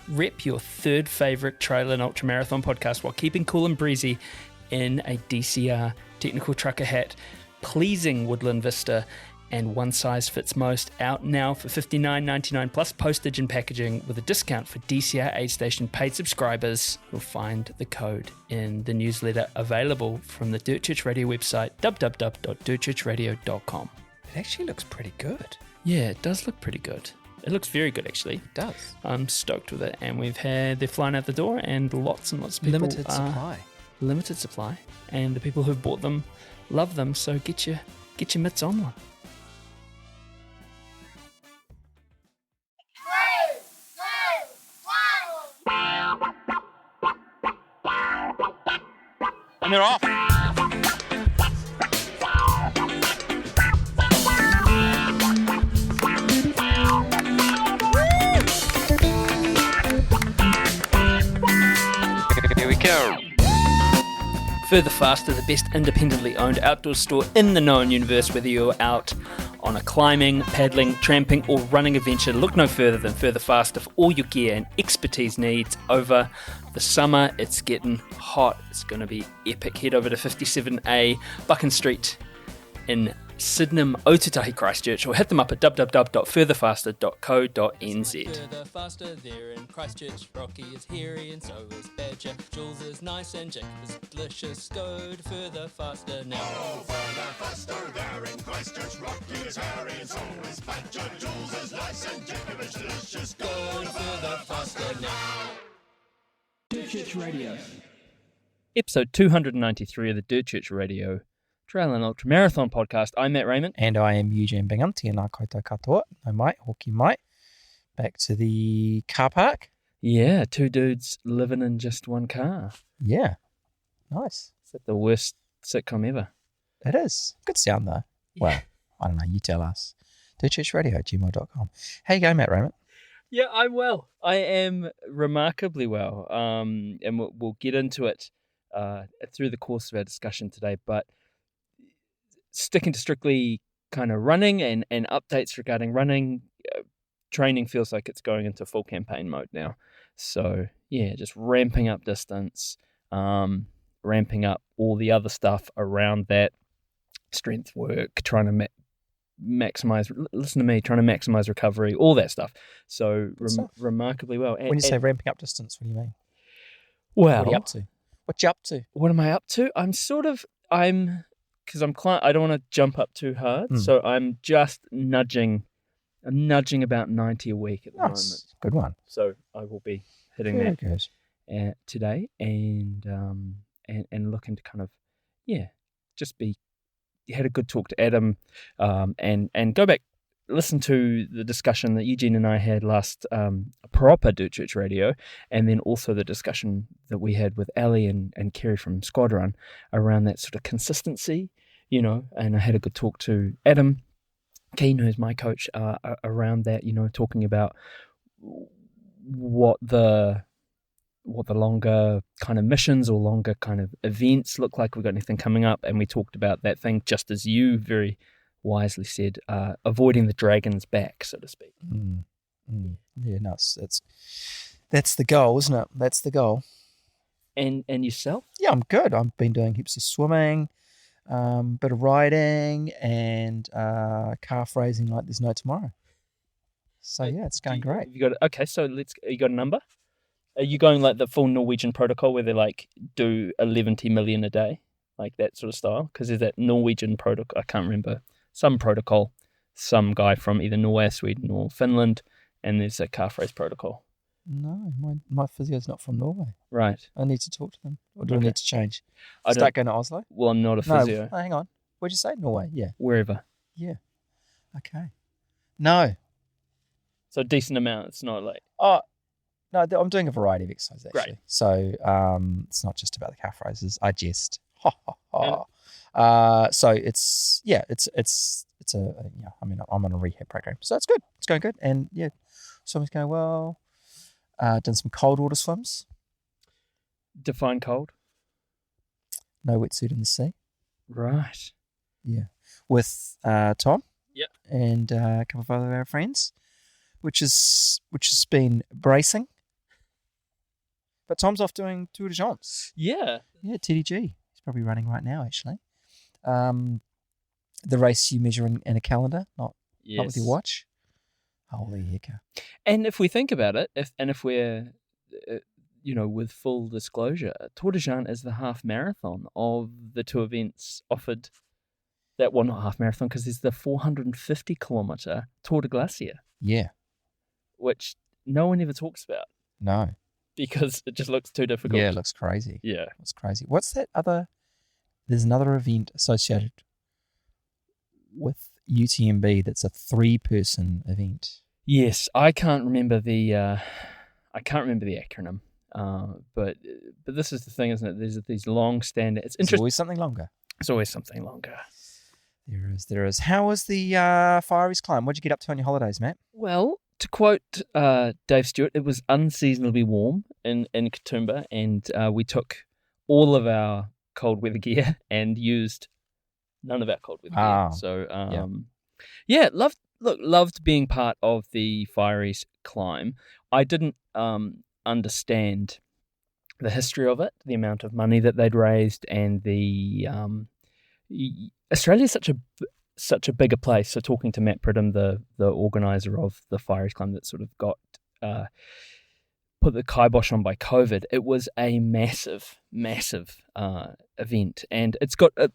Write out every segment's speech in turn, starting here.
Rep your third favourite trail and ultramarathon podcast while keeping cool and breezy in a DCR technical trucker hat, pleasing Woodland Vista, and one size fits most. Out now for $59.99 plus postage and packaging with a discount for DCR aid station paid subscribers. You'll find the code in the newsletter available from the Dirt Church Radio website, www.dirtchurchradio.com. It actually looks pretty good. Yeah, it does look pretty good. It looks very good, actually. It does. I'm stoked with it. And they're flying out the door, and lots and lots of people. Limited supply. And the people who've bought them love them, so get your mitts on one. And they're off. Here we go. Further Faster, the best independently owned outdoor store in the known universe. Whether you're out on a climbing, paddling, tramping or running adventure, look no further than Further Faster for all your gear and expertise needs. Over the summer, it's getting hot. It's going to be epic. Head over to 57A Buchan Street in Sydenham, Otatahi, Christchurch, or hit them up at www.furtherfaster.co.nz. Further faster, they're in Christchurch. Rocky is hairy and so is Badger. Jules is nice and Jacob is delicious. Go to Further Faster now. Oh, further faster, they're in Christchurch. Rocky is hairy and so is Badger. Jules is nice and Jacob is delicious. Go to Further Faster now. Dirt Church Radio. Episode 293 of the Dirt Church Radio Trail and Ultramarathon podcast. I'm Matt Raymond. And I am Eugene Bingham. Tēnā koutou katoa. No mai, hoki mai. Back to the car park. Yeah, two dudes living in just one car. Yeah. Nice. Is that the worst sitcom ever? It is. Good sound though. Yeah. Well, I don't know. You tell us. dirtchurchradio@gmail.com. How you going, Matt Raymond? Yeah, I'm well. I am remarkably well. And we'll get into it through the course of our discussion today, but sticking to strictly kind of running and updates regarding running, training feels like it's going into full campaign mode now. So yeah, just ramping up distance, ramping up all the other stuff around that, strength work, trying to maximize, listen to me, trying to maximize recovery, all that stuff. So remarkably well. When you say ramping up distance, what do you mean? Well, what are you up to? What you up to? What am I up to? Because I don't want to jump up too hard, so I'm just nudging about 90 a week at the moment. Good one. So I will be hitting Very that good. Today, and looking to kind of just be had a good talk to Adam, and go back, listen to the discussion that Eugene and I had last proper Dirt Church Radio, and then also the discussion that we had with Ali and Kerry from Squadron around that sort of consistency, and I had a good talk to Adam Keane, who's my coach, around that, talking about what the longer kind of missions or longer kind of events look like. We've got anything coming up, and we talked about that thing, just as you very wisely said, avoiding the dragon's back, so to speak. Yeah, no, that's the goal, isn't it? That's the goal. And yourself? Yeah, I'm good. I've been doing heaps of swimming, bit of riding, and calf raising like there's no tomorrow. So yeah, it's going great. You got a number? Are you going like the full Norwegian protocol where they like do 11 million a day, like that sort of style? Because there's that Norwegian protocol, I can't remember, some protocol, some guy from either Norway, Sweden or Finland, and there's a calf raise protocol. No, my physio's not from Norway. Right. I need to talk to them. Or do I need to change? I Start going to Oslo? Well, I'm not a physio. No, hang on. What'd you say? Norway? Yeah. Wherever. Yeah. Okay. No. So a decent amount. It's not like... Oh, no, I'm doing a variety of exercises, actually. Great. So it's not just about the calf raises. I jest. Ha, ha, ha. So it's I'm on a rehab program. So it's good. It's going good. And yeah, swimming's going well. Done some cold water swims. Define cold. No wetsuit in the sea. Right. Yeah. With Tom. Yep. And a couple of other our friends, which has been bracing. But Tom's off doing Tour de France. Yeah. Yeah, TDG. He's probably running right now, actually. The race you measure in a calendar, not with your watch. Holy hecker. And if we think about it, if we're, with full disclosure, Tour de France is the half marathon of the two events offered. Not half marathon, because there's the 450-kilometre Tour de Glacier. Yeah. Which no one ever talks about. No. Because it just looks too difficult. Yeah, it looks crazy. Yeah. It's crazy. What's that other... There's another event associated with UTMB that's a 3-person event. Yes, I can't remember the acronym. But this is the thing, isn't it? There's these long standing. It's interesting. There's always something longer. It's always something longer. There is. How was the Firies Climb? What did you get up to on your holidays, Matt? Well, to quote Dave Stewart, it was unseasonably warm in Katoomba, and we took all of our cold weather gear and used none of our cold weather gear. So, loved being part of the Firies Climb. I didn't understand the history of it, the amount of money that they'd raised, and the Australia's such a bigger place. So talking to Matt Pridham, the organizer of the Firies Climb that sort of got put the kibosh on by COVID, it was a massive event, and it's got was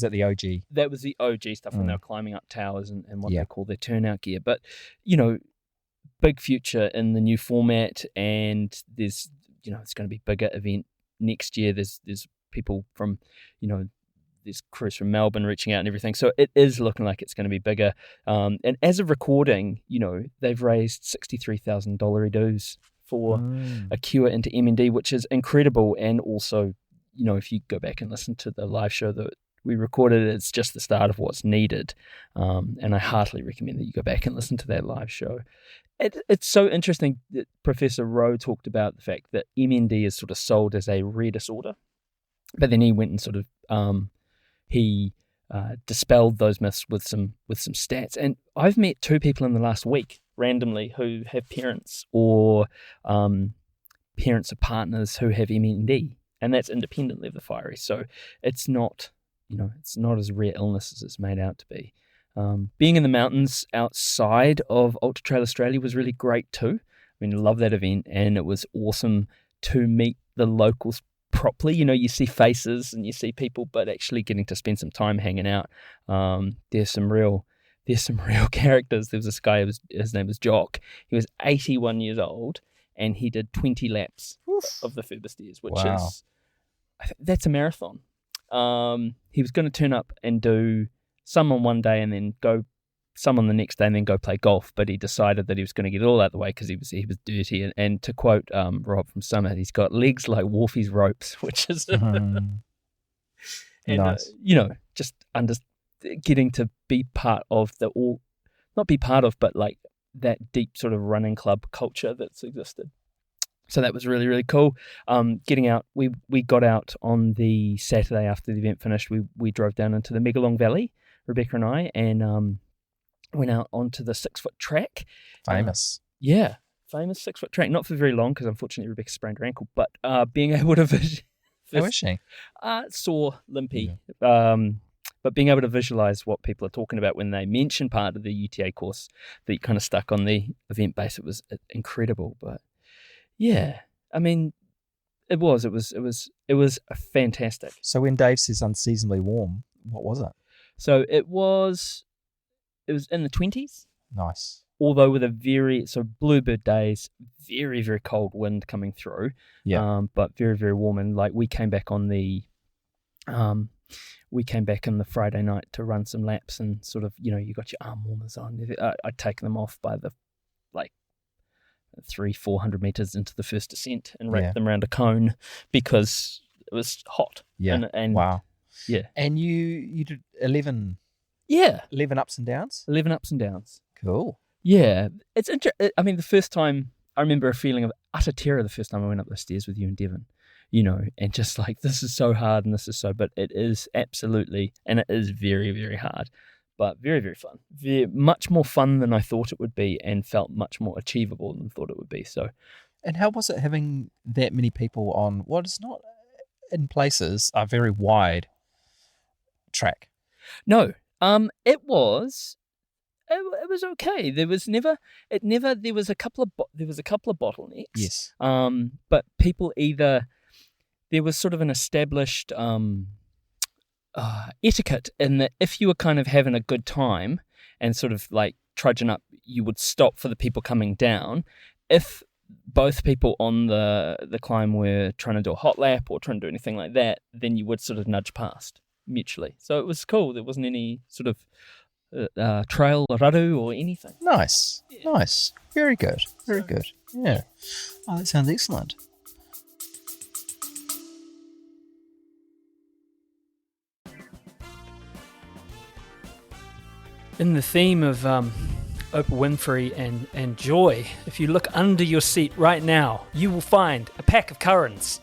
that the OG? That was the OG stuff when they were climbing up towers and what they call their turnout gear. But big future in the new format, and there's it's going to be a bigger event next year. There's people from there's crews from Melbourne reaching out and everything, so it is looking like it's going to be bigger. And as of recording, they've raised $63,000 dues for a cure into MND, which is incredible. And also, if you go back and listen to the live show that we recorded, it's just the start of what's needed. And I heartily recommend that you go back and listen to that live show. It's so interesting that Professor Rowe talked about the fact that MND is sort of sold as a rare disorder, but then he went and sort of he dispelled those myths with some stats. And I've met 2 people in the last week randomly who have parents or parents of partners who have MND, and that's independently of the Firies. So it's not it's not as rare illness as it's made out to be. Being in the mountains outside of Ultra Trail Australia was really great too. I mean, I love that event, and it was awesome to meet the locals properly. You see faces and you see people, but actually getting to spend some time hanging out. There's some real characters. There was this guy, his name was Jock. He was 81 years old, and he did 20 laps of the further stairs, which is, that's a marathon. He was going to turn up and do some on one day and then go some on the next day and then go play golf, but he decided that he was going to get it all out of the way because he was dirty. And to quote Rob from Summit, he's got legs like Wolfie's ropes, which is nice. Just getting to be part of not be part of, but like that deep sort of running club culture that's existed. So that was really, really cool. Getting out, we got out on the Saturday after the event finished. We drove down into the Megalong Valley, Rebecca and I, and went out onto the 6-foot track. Famous. Famous 6-foot track. Not for very long because unfortunately Rebecca sprained her ankle, but being able to How is she? Sore, limpy. Yeah. But being able to visualize what people are talking about when they mention part of the UTA course that you kind of stuck on the event base, it was incredible. But yeah, I mean, it was fantastic. So when Dave says unseasonably warm, what was it? So it was in the 20s. Nice. Although with bluebird days, very, very cold wind coming through. Yeah. But very, very warm. And like we came back on the Friday night to run some laps and sort of, you got your arm warmers on. I'd taken them off by the 300-400 meters into the first descent and wrapped them around a cone because it was hot. Yeah. And wow. Yeah. And you did 11. Yeah. 11 ups and downs? 11 ups and downs. Cool. Yeah. It's interesting. I mean, the first time, I remember a feeling of utter terror the first time I went up the stairs with you and Devon, and just like, this is so hard and but it is absolutely, and it is very, very hard, but very, very fun. Much more fun than I thought it would be and felt much more achievable than I thought it would be. So And how was it having that many people on what is not, in places, a very wide track? No, it was okay. There was a couple of bottlenecks. Yes. But people either there was sort of an established etiquette in that if you were kind of having a good time and sort of like trudging up, you would stop for the people coming down. If both people on the climb were trying to do a hot lap or trying to do anything like that, then you would sort of nudge past mutually. So it was cool. There wasn't any sort of trail raru or anything. Nice. Very good. Yeah. Oh, that sounds excellent. In the theme of Oprah Winfrey and joy, if you look under your seat right now, you will find a pack of currants.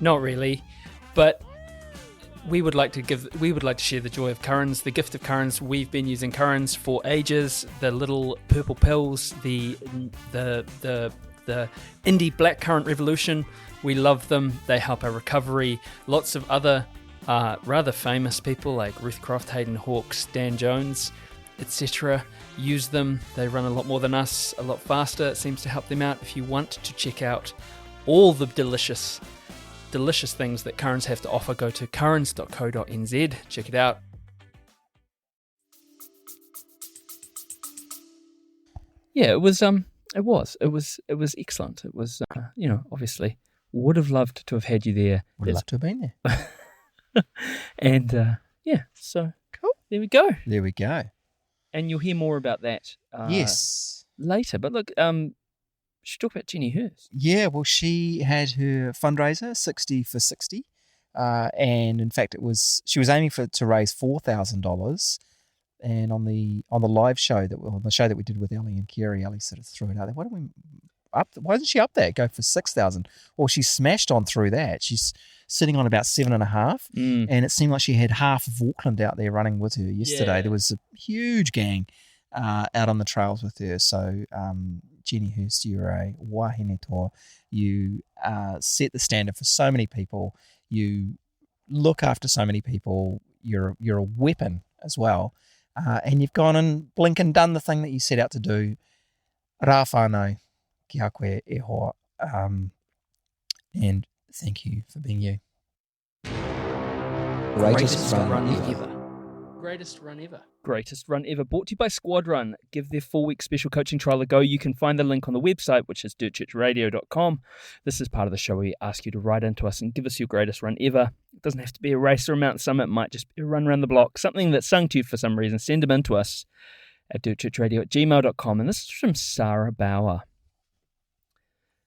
Not really, but we would like to share the joy of currants, the gift of currants. We've been using currants for ages. The little purple pills, the indie blackcurrant revolution. We love them. They help our recovery. Lots of other rather famous people like Ruth Croft, Hayden Hawkes, Dan Jones, etc. use them. They run a lot more than us, a lot faster. It seems to help them out. If you want to check out all the delicious things that Currents have to offer, go to currents.co.nz. Check it out. Yeah, it was excellent. It was obviously would have loved to have had you there. Would have loved to have been there. And so cool. There we go. And you'll hear more about that yes, later. But look, should talk about Jenny Hurst. Yeah, well, she had her fundraiser, 60 for 60. And in fact, she was aiming to raise $4,000. And on the live show the show that we did with Ellie and Kerry, Ellie sort of threw it out there. Why isn't she up there? Go for 6,000. Or she smashed on through that. She's sitting on about 7.5. And it seemed like she had half of Auckland out there running with her yesterday. Yeah. There was a huge gang out on the trails with her. So Jenny Hurst, you're a wahine toa. You set the standard for so many people. You look after so many people. You're a weapon as well. And you've gone and blink and done the thing that you set out to do. Rā whānau ki a koe e hoa. And thank you for being you. Greatest run ever. Brought to you by Squad Run. Give their 4-week special coaching trial a go. You can find the link on the website, which is dirtchurchradio.com. This is part of the show where we ask you to write into us and give us your greatest run ever. It doesn't have to be a race or a mountain summit. It might just be a run around the block. Something that's sung to you for some reason. Send them in to us at dirtchurchradio@gmail.com. And this is from Sarah Bauer.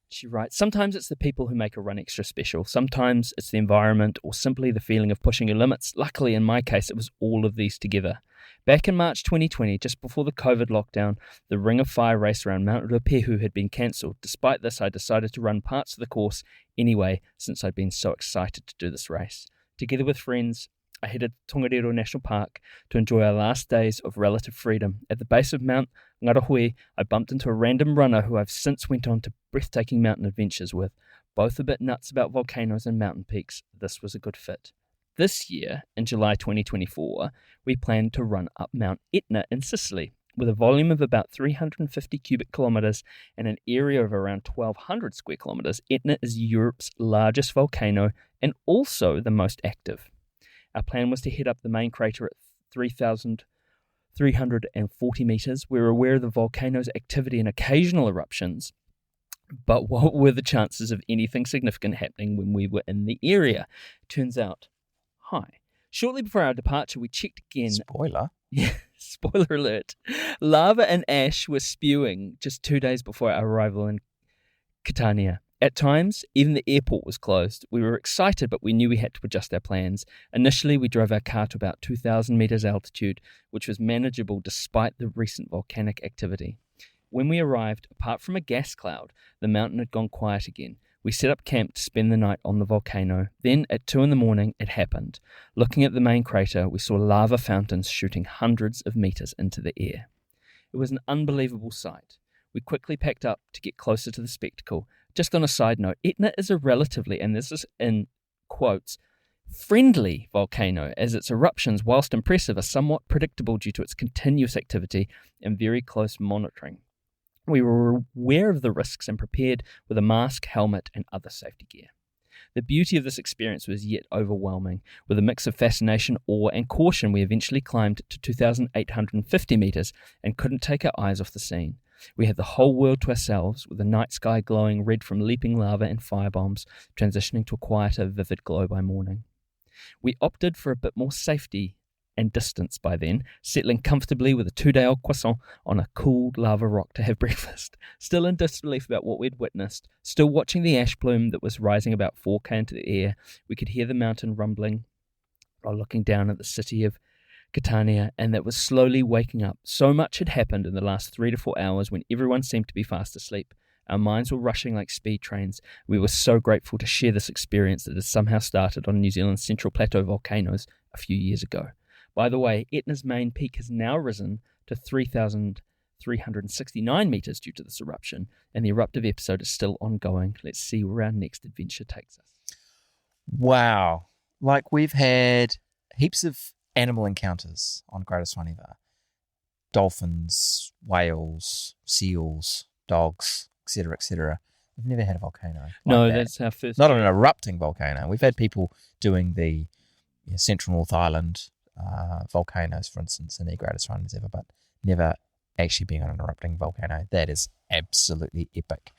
She writes, sometimes it's the people who make a run extra special. Sometimes it's the environment or simply the feeling of pushing your limits. Luckily, in my case, it was all of these together. Back in March 2020, just before the COVID lockdown, the Ring of Fire race around Mount Ruapehu had been cancelled. Despite this, I decided to run parts of the course anyway, since I'd been so excited to do this race. Together with friends, I headed to Tongariro National Park to enjoy our last days of relative freedom. At the base of Mount Whangārei, I bumped into a random runner who I've since went on to breathtaking mountain adventures with. Both a bit nuts about volcanoes and mountain peaks. This was a good fit. This year, in July 2024, we planned to run up Mount Etna in Sicily. With a volume of about 350 cubic kilometres and an area of around 1,200 square kilometres, Etna is Europe's largest volcano and also the most active. Our plan was to head up the main crater at 3,340 metres. We were aware of the volcano's activity and occasional eruptions, but what were the chances of anything significant happening when we were in the area? Turns out, high. Shortly before our departure, we checked again. Spoiler. Yeah, spoiler alert. Lava and ash were spewing just 2 days before our arrival in Catania. At times, even the airport was closed. We were excited, but we knew we had to adjust our plans. Initially, we drove our car to about 2,000 metres altitude, which was manageable despite the recent volcanic activity. When we arrived, apart from a gas cloud, the mountain had gone quiet again. We set up camp to spend the night on the volcano. Then, at 2 a.m, it happened. Looking at the main crater, we saw lava fountains shooting hundreds of metres into the air. It was an unbelievable sight. We quickly packed up to get closer to the spectacle. Just on a side note, Etna is a relatively, and this is in quotes, friendly volcano, as its eruptions, whilst impressive, are somewhat predictable due to its continuous activity and very close monitoring. We were aware of the risks and prepared with a mask, helmet, and other safety gear. The beauty of this experience was yet overwhelming. With a mix of fascination, awe, and caution, we eventually climbed to 2,850 metres and couldn't take our eyes off the scene. We had the whole world to ourselves, with the night sky glowing red from leaping lava and firebombs, transitioning to a quieter, vivid glow by morning. We opted for a bit more safety and distance by then, settling comfortably with a 2-day-old croissant on a cool lava rock to have breakfast. Still in disbelief about what we'd witnessed, still watching the ash plume that was rising about 4K into the air, we could hear the mountain rumbling while looking down at the city of Catania, and that was slowly waking up. So much had happened in the last 3 to 4 hours when everyone seemed to be fast asleep. Our minds were rushing like speed trains. We were so grateful to share this experience that had somehow started on New Zealand's Central Plateau volcanoes a few years ago. By the way, Etna's main peak has now risen to 3,369 metres due to this eruption, and the eruptive episode is still ongoing. Let's see where our next adventure takes us. Wow. Like, we've had heaps of animal encounters on Great Naseby. Dolphins, whales, seals, dogs, etc., etc. We've never had a volcano. No, that. that's our first. Not an erupting volcano. We've had people doing the Central North Island volcanoes, for instance, in their greatest runs ever, but never actually being on an erupting volcano. That is absolutely epic.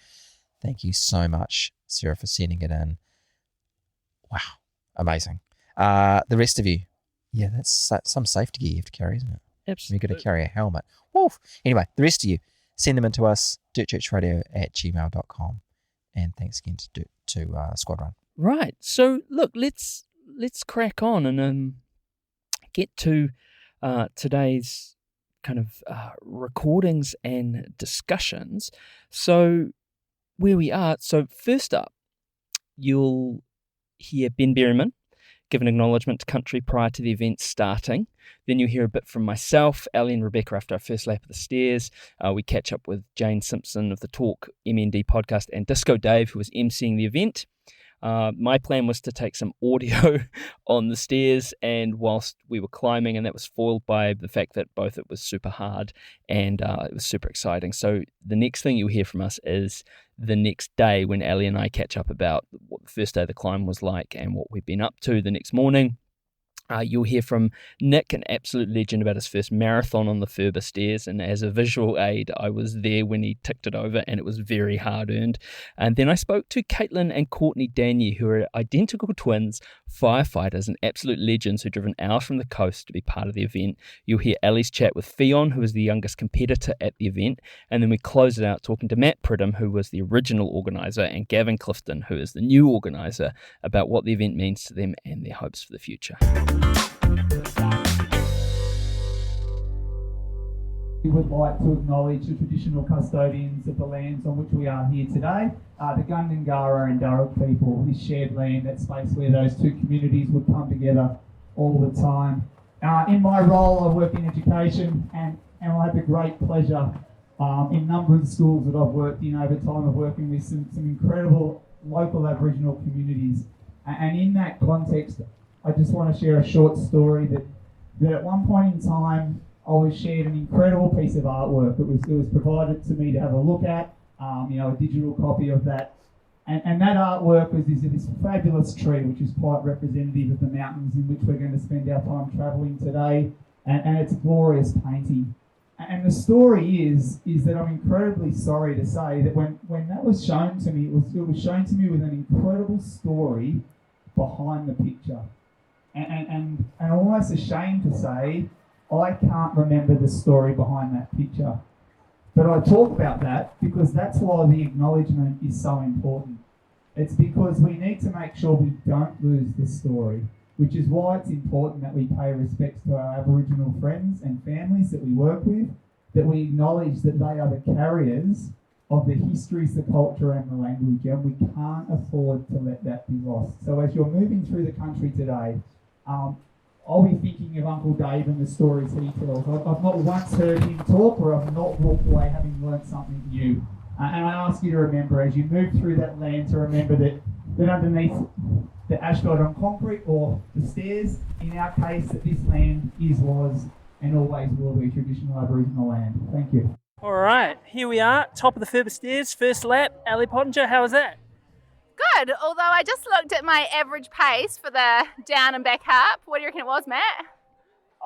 Thank you so much, Sarah, for sending it in. Wow, amazing. The rest of you, yeah, that's some safety gear you have to carry, isn't it? Absolutely. You've got to carry a helmet. Woof. Anyway, the rest of you, send them in to us, dirtchurchradio@gmail.com. And thanks again to Squad Run. Right. So, look, let's crack on and get to today's kind of recordings and discussions. So, where we are. So, first up, you'll hear Ben Berryman give an acknowledgement to country prior to the event starting. Then you'll hear a bit from myself, Ali and Rebecca after our first lap of the stairs. We catch up with Jane Simpson of the Talk MND podcast and Disco Dave, who was emceeing the event. My plan was to take some audio on the stairs and whilst we were climbing, and that was foiled by the fact that both it was super hard and it was super exciting. So the next thing you'll hear from us is the next day when Ali and I catch up about what the first day of the climb was like and what we've been up to the next morning. You'll hear from Nick, an absolute legend, about his first marathon on the Furber stairs, and as a visual aid, I was there when he ticked it over, and it was very hard-earned. And then I spoke to Caitlin and Courtney Danier, who are identical twins, firefighters, and absolute legends who drove an hour from the coast to be part of the event. You'll hear Ali's chat with Fionn, who was the youngest competitor at the event, and then we close it out talking to Matt Pridham, who was the original organiser, and Gavin Clifton, who is the new organiser, about what the event means to them and their hopes for the future. We would like to acknowledge the traditional custodians of the lands on which we are here today, the Whangārei and Darug people, this shared land, that space where those two communities would come together all the time. In my role, I work in education and I have the great pleasure in a number of the schools that I've worked in over time of working with some incredible local Aboriginal communities. And in that context, I just want to share a short story that at one point in time, I was shared an incredible piece of artwork. It was provided to me to have a look at, a digital copy of that. And that artwork was this fabulous tree, which is quite representative of the mountains in which we're going to spend our time travelling today. And it's a glorious painting. And the story is that I'm incredibly sorry to say that when that was shown to me, it was shown to me with an incredible story behind the picture. And I'm almost ashamed to say I can't remember the story behind that picture. But I talk about that because that's why the acknowledgement is so important. It's because we need to make sure we don't lose the story, which is why it's important that we pay respects to our Aboriginal friends and families that we work with, that we acknowledge that they are the carriers of the histories, the culture and the language, and we can't afford to let that be lost. So as you're moving through the country today, I'll be thinking of Uncle Dave and the stories he tells. I've not once heard him talk, or I've not walked away having learnt something new. And I ask you to remember, as you move through that land, to remember that underneath the asphalt on concrete or the stairs, in our case, that this land was, and always will be traditional Aboriginal land. Thank you. All right, here we are, top of the Firies stairs, first lap. Ali Pottinger, how was that? Good, although I just looked at my average pace for the down and back up. What do you reckon it was, Matt?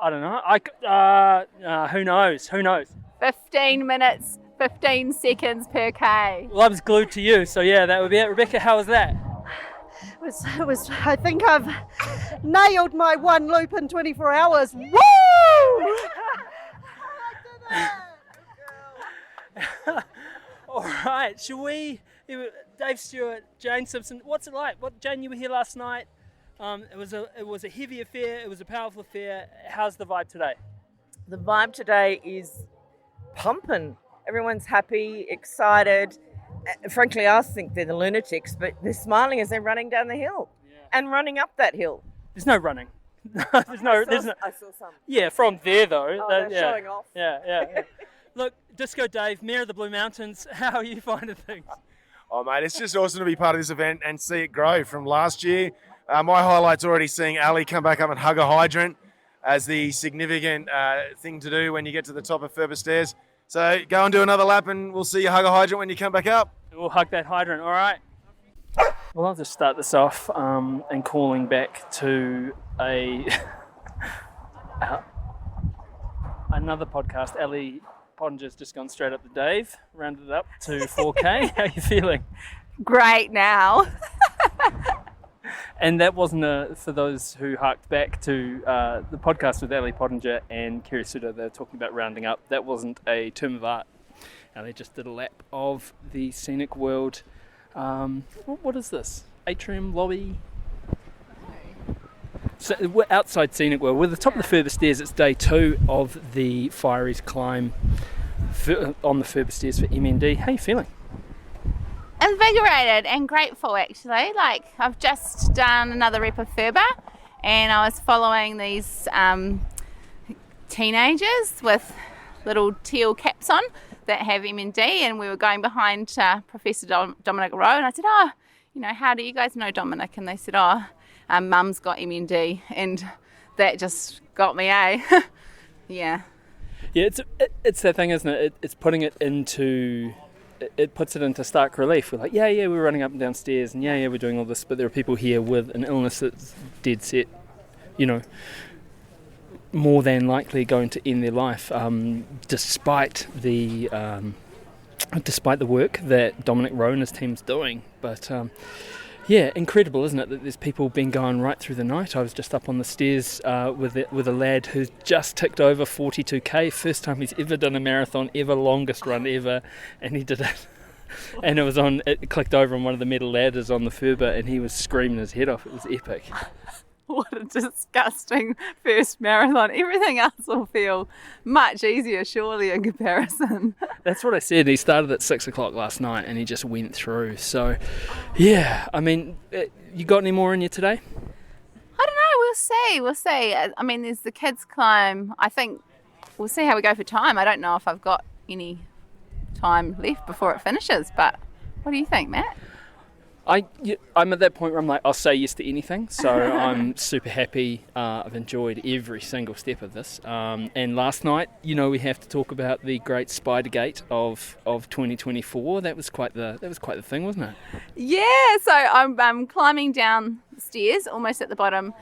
I don't know. Who knows? 15 minutes, 15 seconds per K. Well, I was glued to you, so yeah, that would be it. Rebecca, how was that? It was. I think I've nailed my one loop in 24 hours. Woo! All right, shall we? Dave Stewart, Jane Simpson. What's it like? Jane, you were here last night. It was a heavy affair. It was a powerful affair. How's the vibe today? The vibe today is pumping. Everyone's happy, excited. Frankly, I think they're the lunatics, but they're smiling as they're running down the hill and running up that hill. There's no running. I saw some. Yeah, from there though. Oh, they're showing off. Yeah. Look, Disco Dave, Mayor of the Blue Mountains, how are you finding things? Oh, mate, it's just awesome to be part of this event and see it grow from last year. My highlight's already seeing Ali come back up and hug a hydrant as the significant thing to do when you get to the top of Firies stairs. So go and do another lap and we'll see you hug a hydrant when you come back up. We'll hug that hydrant, all right? Well, I'll just start this off and calling back to another podcast. Ali Pottinger's just gone straight up to Dave, rounded it up to 4K. How are you feeling? Great now. And that wasn't for those who harked back to the podcast with Ali Pottinger and Kerry Suter, they're talking about rounding up. That wasn't a term of art. They just did a lap of the Scenic World. What is this? Atrium, lobby? So we're outside Scenic World. We're at the top of the Firies stairs. It's day 2 of the Firies Climb on the Firies stairs for MND. How are you feeling? Invigorated and grateful, actually. Like, I've just done another rep of Furba, and I was following these teenagers with little teal caps on that have MND, and we were going behind Professor Dominic Rowe, and I said, how do you guys know Dominic? And they said, Mum's got MND, and that just got me, Yeah. Yeah, it's that thing, isn't it? It's putting it into... It puts it into stark relief. We're like, we're running up and down stairs, and we're doing all this, but there are people here with an illness that's dead set, more than likely going to end their life, despite the work that Dominic Rowe and his team's doing. But incredible, isn't it, that there's people been going right through the night. I was just up on the stairs with a lad who's just ticked over 42k, first time he's ever done a marathon ever, longest run ever, and he did it. And it clicked over on one of the metal ladders on the Furba, and he was screaming his head off. It was epic. What a disgusting first marathon. Everything else will feel much easier, surely, in comparison. That's what I said. He started at 6 o'clock last night and he just went through. So, yeah, I mean, you got any more in you today? I don't know. We'll see. I mean, there's the kids climb. I think we'll see how we go for time. I don't know if I've got any time left before it finishes, but what do you think, Matt? I'm at that point where I'm like, I'll say yes to anything. So I'm super happy. I've enjoyed every single step of this. And last night, we have to talk about the great Spidergate of 2024. That was quite the thing, wasn't it? Yeah. So I'm climbing down the stairs, almost at the bottom,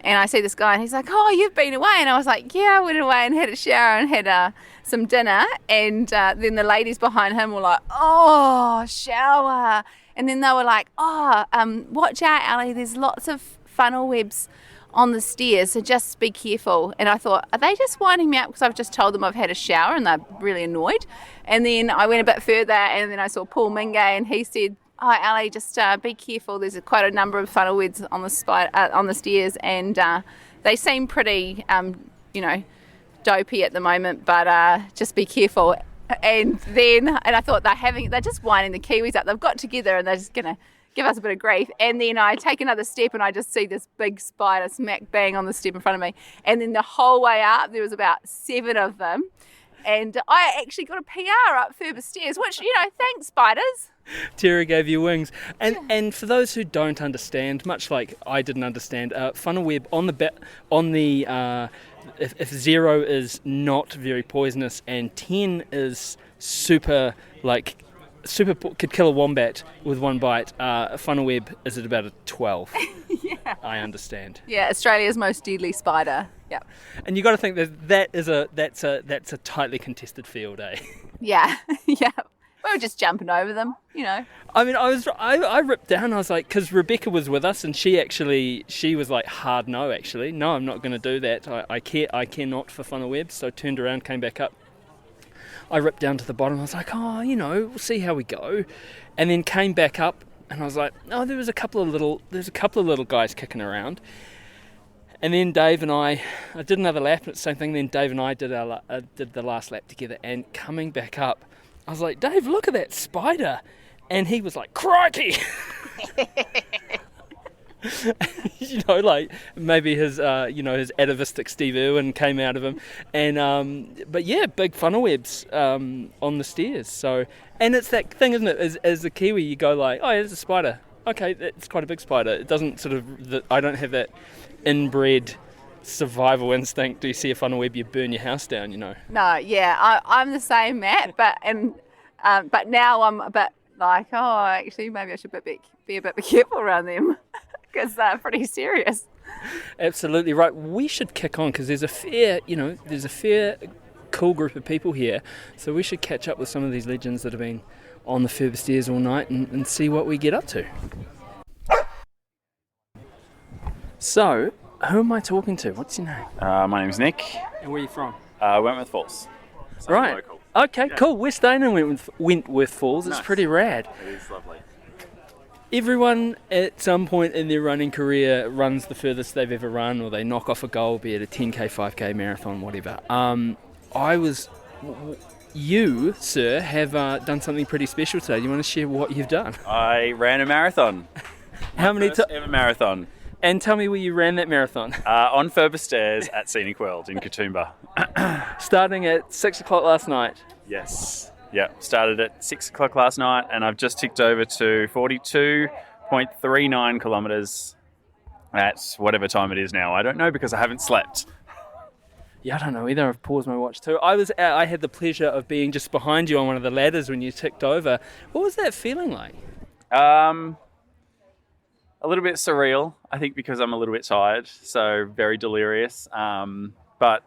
and I see this guy, and he's like, "Oh, you've been away?" And I was like, "Yeah, I went away and had a shower and had some dinner." And then the ladies behind him were like, "Oh, shower." And then they were like, watch out, Ali, there's lots of funnel webs on the stairs, so just be careful. And I thought, are they just winding me up because I've just told them I've had a shower, and they're really annoyed? And then I went a bit further, and then I saw Paul Whangārei, and he said, Ali, just be careful. There's quite a number of funnel webs on the stairs, and they seem pretty, dopey at the moment, but just be careful. And I thought they're just winding the Kiwis up. They've got together and they're just gonna give us a bit of grief. And then I take another step and I just see this big spider smack bang on the step in front of me. And then the whole way up, there was about 7 of them. And I actually got a PR up further stairs, which, thanks, spiders. Tara gave you wings. And for those who don't understand, much like I didn't understand, funnel web if 0 is not very poisonous and 10 is super could kill a wombat with one bite, funnel web is at about a 12. Yeah. I understand. Yeah, Australia's most deadly spider. Yep. And you got to think that's a tightly contested field, eh? Yeah, yeah. We were just jumping over them, I mean, I ripped down. I was like, because Rebecca was with us, and she was like, hard no. Actually, no, I'm not going to do that. I care not for funnel webs. So I turned around, came back up. I ripped down to the bottom. I was like, we'll see how we go, and then came back up, and I was like, there's a couple of little guys kicking around. And then Dave and I did another lap, and it's the same thing. Then Dave and I did the last lap together, and coming back up, I was like, Dave, look at that spider. And he was like, crikey. Maybe his, his atavistic Steve Irwin came out of him. And, but yeah, big funnel webs on the stairs. So, and it's that thing, isn't it? As a Kiwi, you go like, oh, there's a spider. Okay, it's quite a big spider. It doesn't I don't have that inbred survival instinct. Do you see a funnel web, you burn your house down, No, yeah, I'm the same, Matt, but now I'm a bit like, actually maybe I should be a bit careful around them because they're pretty serious. Absolutely right. We should kick on because there's a fair cool group of people here, so we should catch up with some of these legends that have been on the further stairs all night and see what we get up to. So, who am I talking to? What's your name? My name's Nick. And where are you from? Wentworth Falls. So right. Local. Okay, yeah. Cool. We're staying in Wentworth Falls. It's nice. Pretty rad. It is lovely. Everyone at some point in their running career runs the furthest they've ever run, or they knock off a goal, be it a 10k, 5k, marathon, whatever. You, sir, have done something pretty special today. Do you want to share what you've done? I ran a marathon. How many times? Ever marathon. And tell me where you ran that marathon. On Furber Stairs at Scenic World in Katoomba. Starting at 6 o'clock last night. Yes. Yeah, started at 6 o'clock last night, and I've just ticked over to 42.39 kilometres at whatever time it is now. I don't know because I haven't slept. Yeah, I don't know either. I've paused my watch too. I had the pleasure of being just behind you on one of the ladders when you ticked over. What was that feeling like? A little bit surreal, I think, because I'm a little bit tired, so very delirious. But,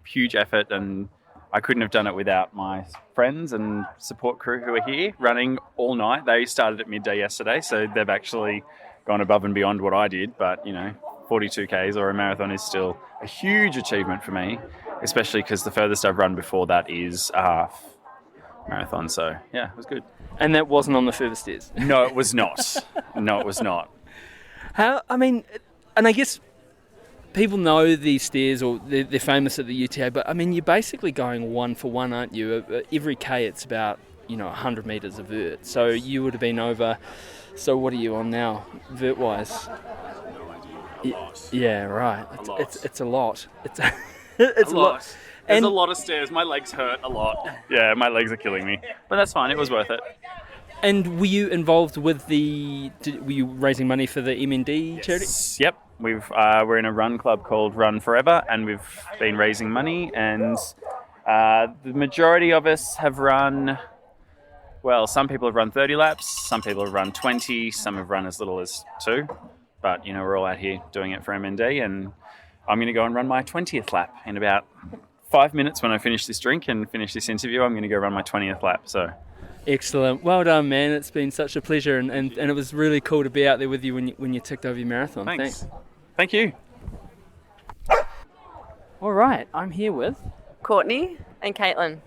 huge effort, and I couldn't have done it without my friends and support crew who are here running all night. They started at midday yesterday, so they've actually gone above and beyond what I did. But, 42 Ks or a marathon is still a huge achievement for me, especially because the furthest I've run before that is a half marathon. So, yeah, it was good. And that wasn't on the further stairs? No, it was not. No, it was not. And I guess people know these stairs, or they're famous at the UTA, but I mean, you're basically going one for one, aren't you? Every K, it's about, 100 metres of vert. So you would have been over, so what are you on now, vert-wise? Yeah, right. It's a lot. It's a lot. There's a lot of stairs. My legs hurt a lot. Yeah, my legs are killing me. But that's fine. It was worth it. And were you involved with were you raising money for the MND charity? Yep. We're in a run club called Run Forever, and we've been raising money, and the majority of us have run, well, some people have run 30 laps, some people have run 20, some have run as little as 2, but, we're all out here doing it for MND, and I'm going to go and run my 20th lap in about 5 minutes when I finish this drink and finish this interview. I'm going to go run my 20th lap, so... Excellent. Well done, man. It's been such a pleasure, and it was really cool to be out there with you when you ticked over your marathon. Thanks. Thank you. All right, I'm here with Courtney and Caitlin.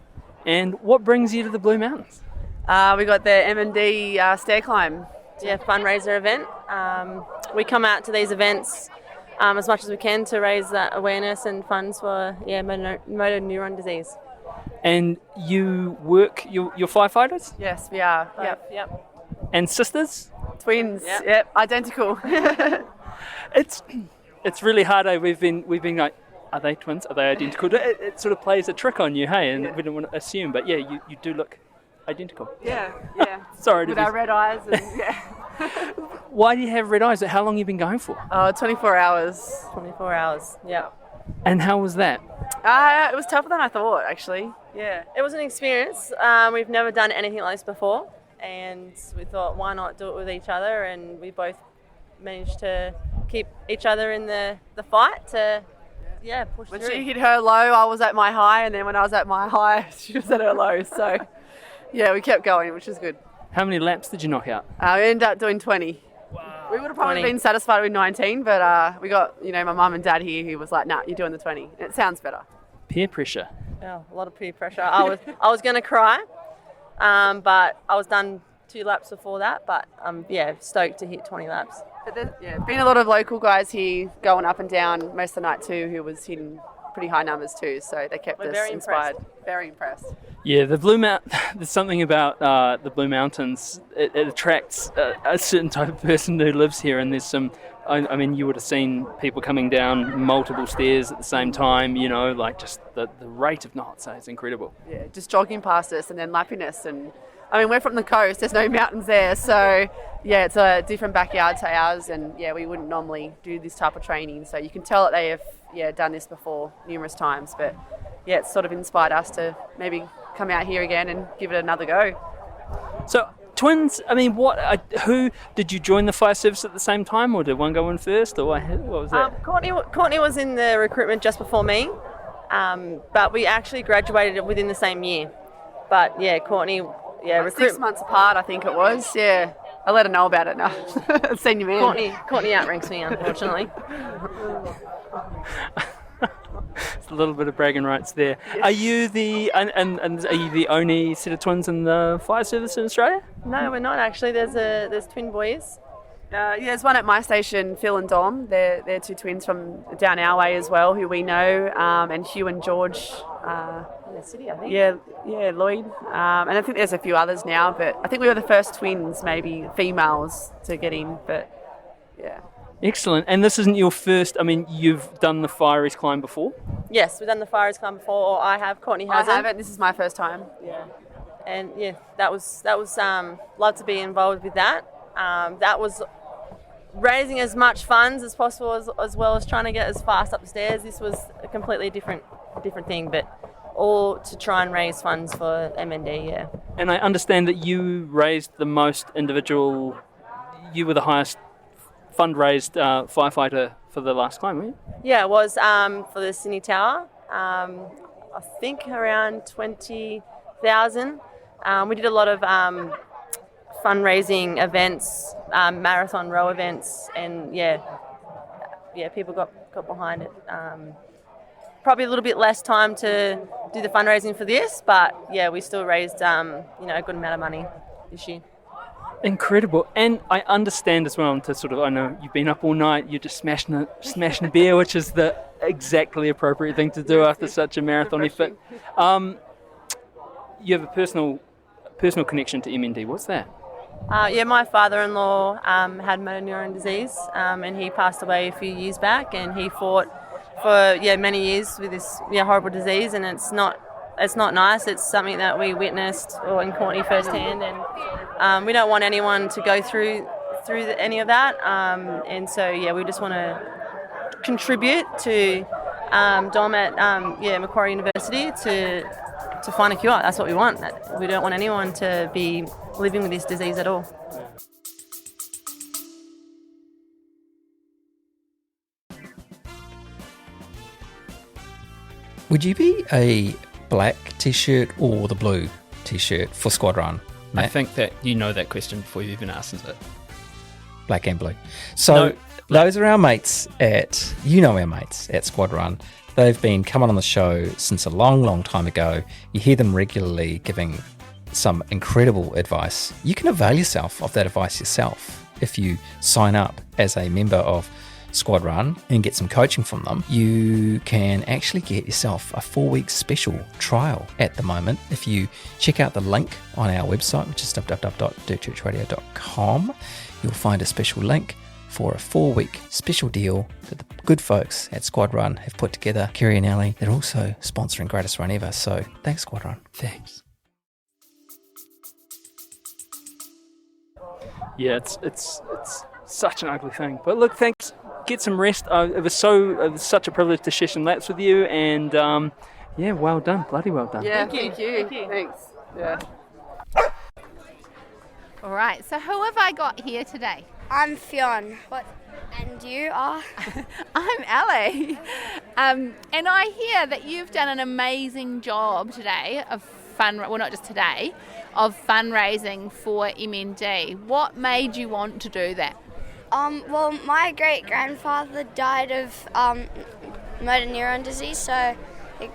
And what brings you to the Blue Mountains? We got the MND stair climb, fundraiser event. We come out to these events as much as we can to raise that awareness and funds for motor neuron disease. And you work, you're firefighters? Yes, we are. Yep. And sisters? Twins. Yep. Identical. It's really hard. We've been like, are they twins? Are they identical? It sort of plays a trick on you, hey? And we don't want to assume, but yeah, you do look identical. Yeah. Sorry. With our red eyes. And, Why do you have red eyes? How long have you been going for? 24 hours. 24 hours. Yeah. And how was that? It was tougher than I thought, actually. Yeah. It was an experience. We've never done anything like this before, and we thought, why not do it with each other? And we both managed to keep each other in the fight to, push When through. she hit her low, I was at my high, and then when I was at my high, she was at her low. So, yeah, we kept going, which is good. How many laps did you knock out? We ended up doing 20. Wow. We would have probably 20. been satisfied with 19, but we got, my mum and dad here who was like, nah, you're doing the 20. It sounds better. Peer pressure. Oh, a lot of peer pressure. I was going to cry, but I was done 2 laps before that. But I'm stoked to hit 20 laps. But there's been a lot of local guys here going up and down most of the night too, who was hitting pretty high numbers too. So they kept us very inspired. Very impressed. Yeah, the Blue there's something about the Blue Mountains. It attracts a certain type of person who lives here, and there's some. I mean, you would have seen people coming down multiple stairs at the same time. Like just the rate of knots is incredible. Yeah, just jogging past us and then lapping us, and I mean we're from the coast. There's no mountains there, so yeah, it's a different backyard to ours, and we wouldn't normally do this type of training. So you can tell that they have done this before numerous times, but it's sort of inspired us to maybe come out here again and give it another go. So twins, I mean, who did you join the fire service at the same time, or did one go in first, or what was that? Courtney was in the recruitment just before me, but we actually graduated within the same year. But Courtney, Like 6 months apart, I think it was. Yeah, I let her know about it now. Senior man. Courtney outranks me, unfortunately. It's a little bit of bragging rights there. Yes. Are you the are you the only set of twins in the fire service in Australia? No, we're not actually. There's twin boys. There's one at my station, Phil and Dom. They're 2 twins from down our way as well, who we know, and Hugh and George. In the city, I think. Yeah, Lloyd. And I think there's a few others now, but I think we were the first twins, maybe females, to get in. But yeah. Excellent. And this isn't your first, I mean, you've done the Firies Climb before? Yes, we've done the Firies Climb before, or I have. Courtney hasn't. I haven't. This is my first time. Yeah. And that was love to be involved with that. That was raising as much funds as possible, as well as trying to get as fast up the stairs. This was a completely different thing, but all to try and raise funds for MND, And I understand that you raised the most you were the highest fundraised firefighter for the last climb, weren't you? Yeah, it was for the Sydney Tower. I think around 20,000. We did a lot of fundraising events, marathon row events, and people got behind it. Probably a little bit less time to do the fundraising for this, but we still raised a good amount of money this year. Incredible. And I understand as well, I know you've been up all night, you're just smashing a beer, which is the exactly appropriate thing to do after such a marathon effort. You have a personal connection to MND. What's that? My father-in-law had motor neuron disease, and he passed away a few years back, and he fought for many years with this horrible disease, and it's not nice. It's something that we witnessed in Courtney firsthand, and we don't want anyone to go through any of that. And so we just want to contribute to Dom at Macquarie University to find a cure. That's what we want. We don't want anyone to be living with this disease at all. Would you be a black t-shirt or the blue t-shirt for squad run, Matt? I think that you know that question before you even asked it. Black and blue. So those are our mates our mates at Squad Run. They've been coming on the show since a long, long time ago. You hear them regularly giving some incredible advice. You can avail yourself of that advice yourself if you sign up as a member of Squad Run and get some coaching from them, you can actually get yourself a 4-week special trial at the moment. If you check out the link on our website, which is www.dirtchurchradio.com, you'll find a special link for a 4-week special deal that the good folks at Squad Run have put together. Kerry and Ali, they're also sponsoring Greatest Run Ever. So thanks, Squad Run. Thanks. Yeah, it's such an ugly thing. But look, thanks. Get some rest. It was such a privilege to share some laps with you, and yeah, well done, bloody well done. Yeah, thank you. Thanks. Yeah. All right, so who have I got here today? I'm Fionn. What? And you are? I'm Ali. And I hear that you've done an amazing job today of not just today, of fundraising for MND. What made you want to do that? Well, my great-grandfather died of motor neuron disease, so I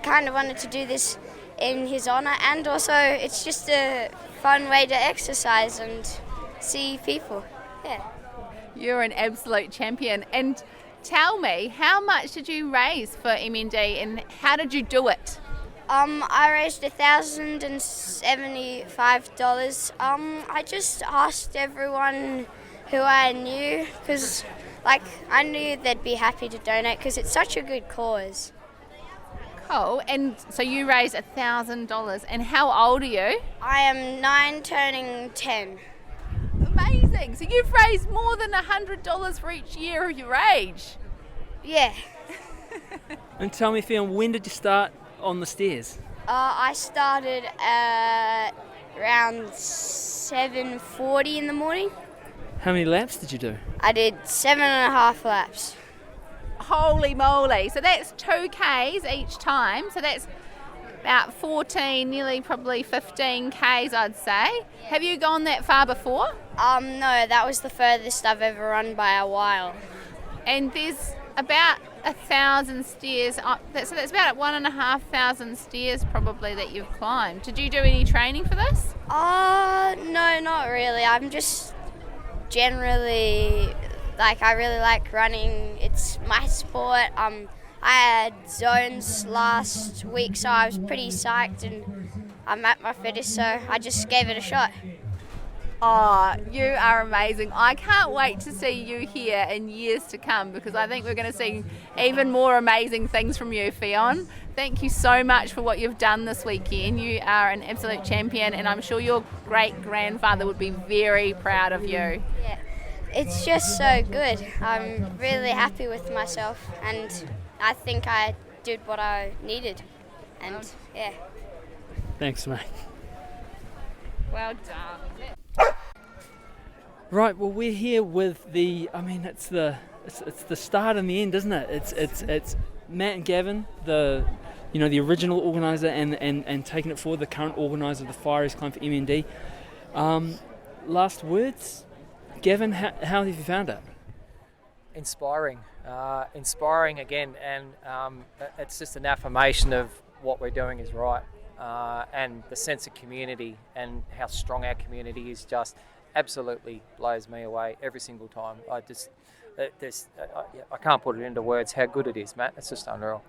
kind of wanted to do this in his honour, and also it's just a fun way to exercise and see people. Yeah. You're an absolute champion. And tell me, how much did you raise for MND and how did you do it? I raised $1,075. I just asked everyone who I knew, because I knew they'd be happy to donate because it's such a good cause. Cool. And so you raised $1,000. And how old are you? I am 9 turning 10. Amazing. So you've raised more than $100 for each year of your age. Yeah. And tell me, Fionn, when did you start on the stairs? I started at around 7:40 in the morning. How many laps did you do? I did 7.5 laps. Holy moly. So that's 2 Ks each time. So that's about 14, nearly probably 15 Ks, I'd say. Have you gone that far before? No, that was the furthest I've ever run by a while. And there's about 1,000 stairs up. So that's about 1,500 stairs probably that you've climbed. Did you do any training for this? No, not really. I'm just generally, I really like running. It's my sport. I had zones last week, so I was pretty psyched and I'm at my fittest, so I just gave it a shot. Oh, you are amazing. I can't wait to see you here in years to come because I think we're going to see even more amazing things from you, Fionn. Thank you so much for what you've done this weekend. You are an absolute champion and I'm sure your great-grandfather would be very proud of you. Yeah, it's just so good. I'm really happy with myself and I think I did what I needed. And yeah. Thanks, mate. Well done. Right, well we're here with it's the start and the end, isn't it? It's Matt and Gavin, the original organiser and taking it forward, the current organiser of the Firies Climb for MND. Last words, Gavin, how have you found it? Inspiring again, and it's just an affirmation of what we're doing is right, and the sense of community and how strong our community is just absolutely blows me away every single time. I can't put it into words how good it is, Matt. It's just unreal.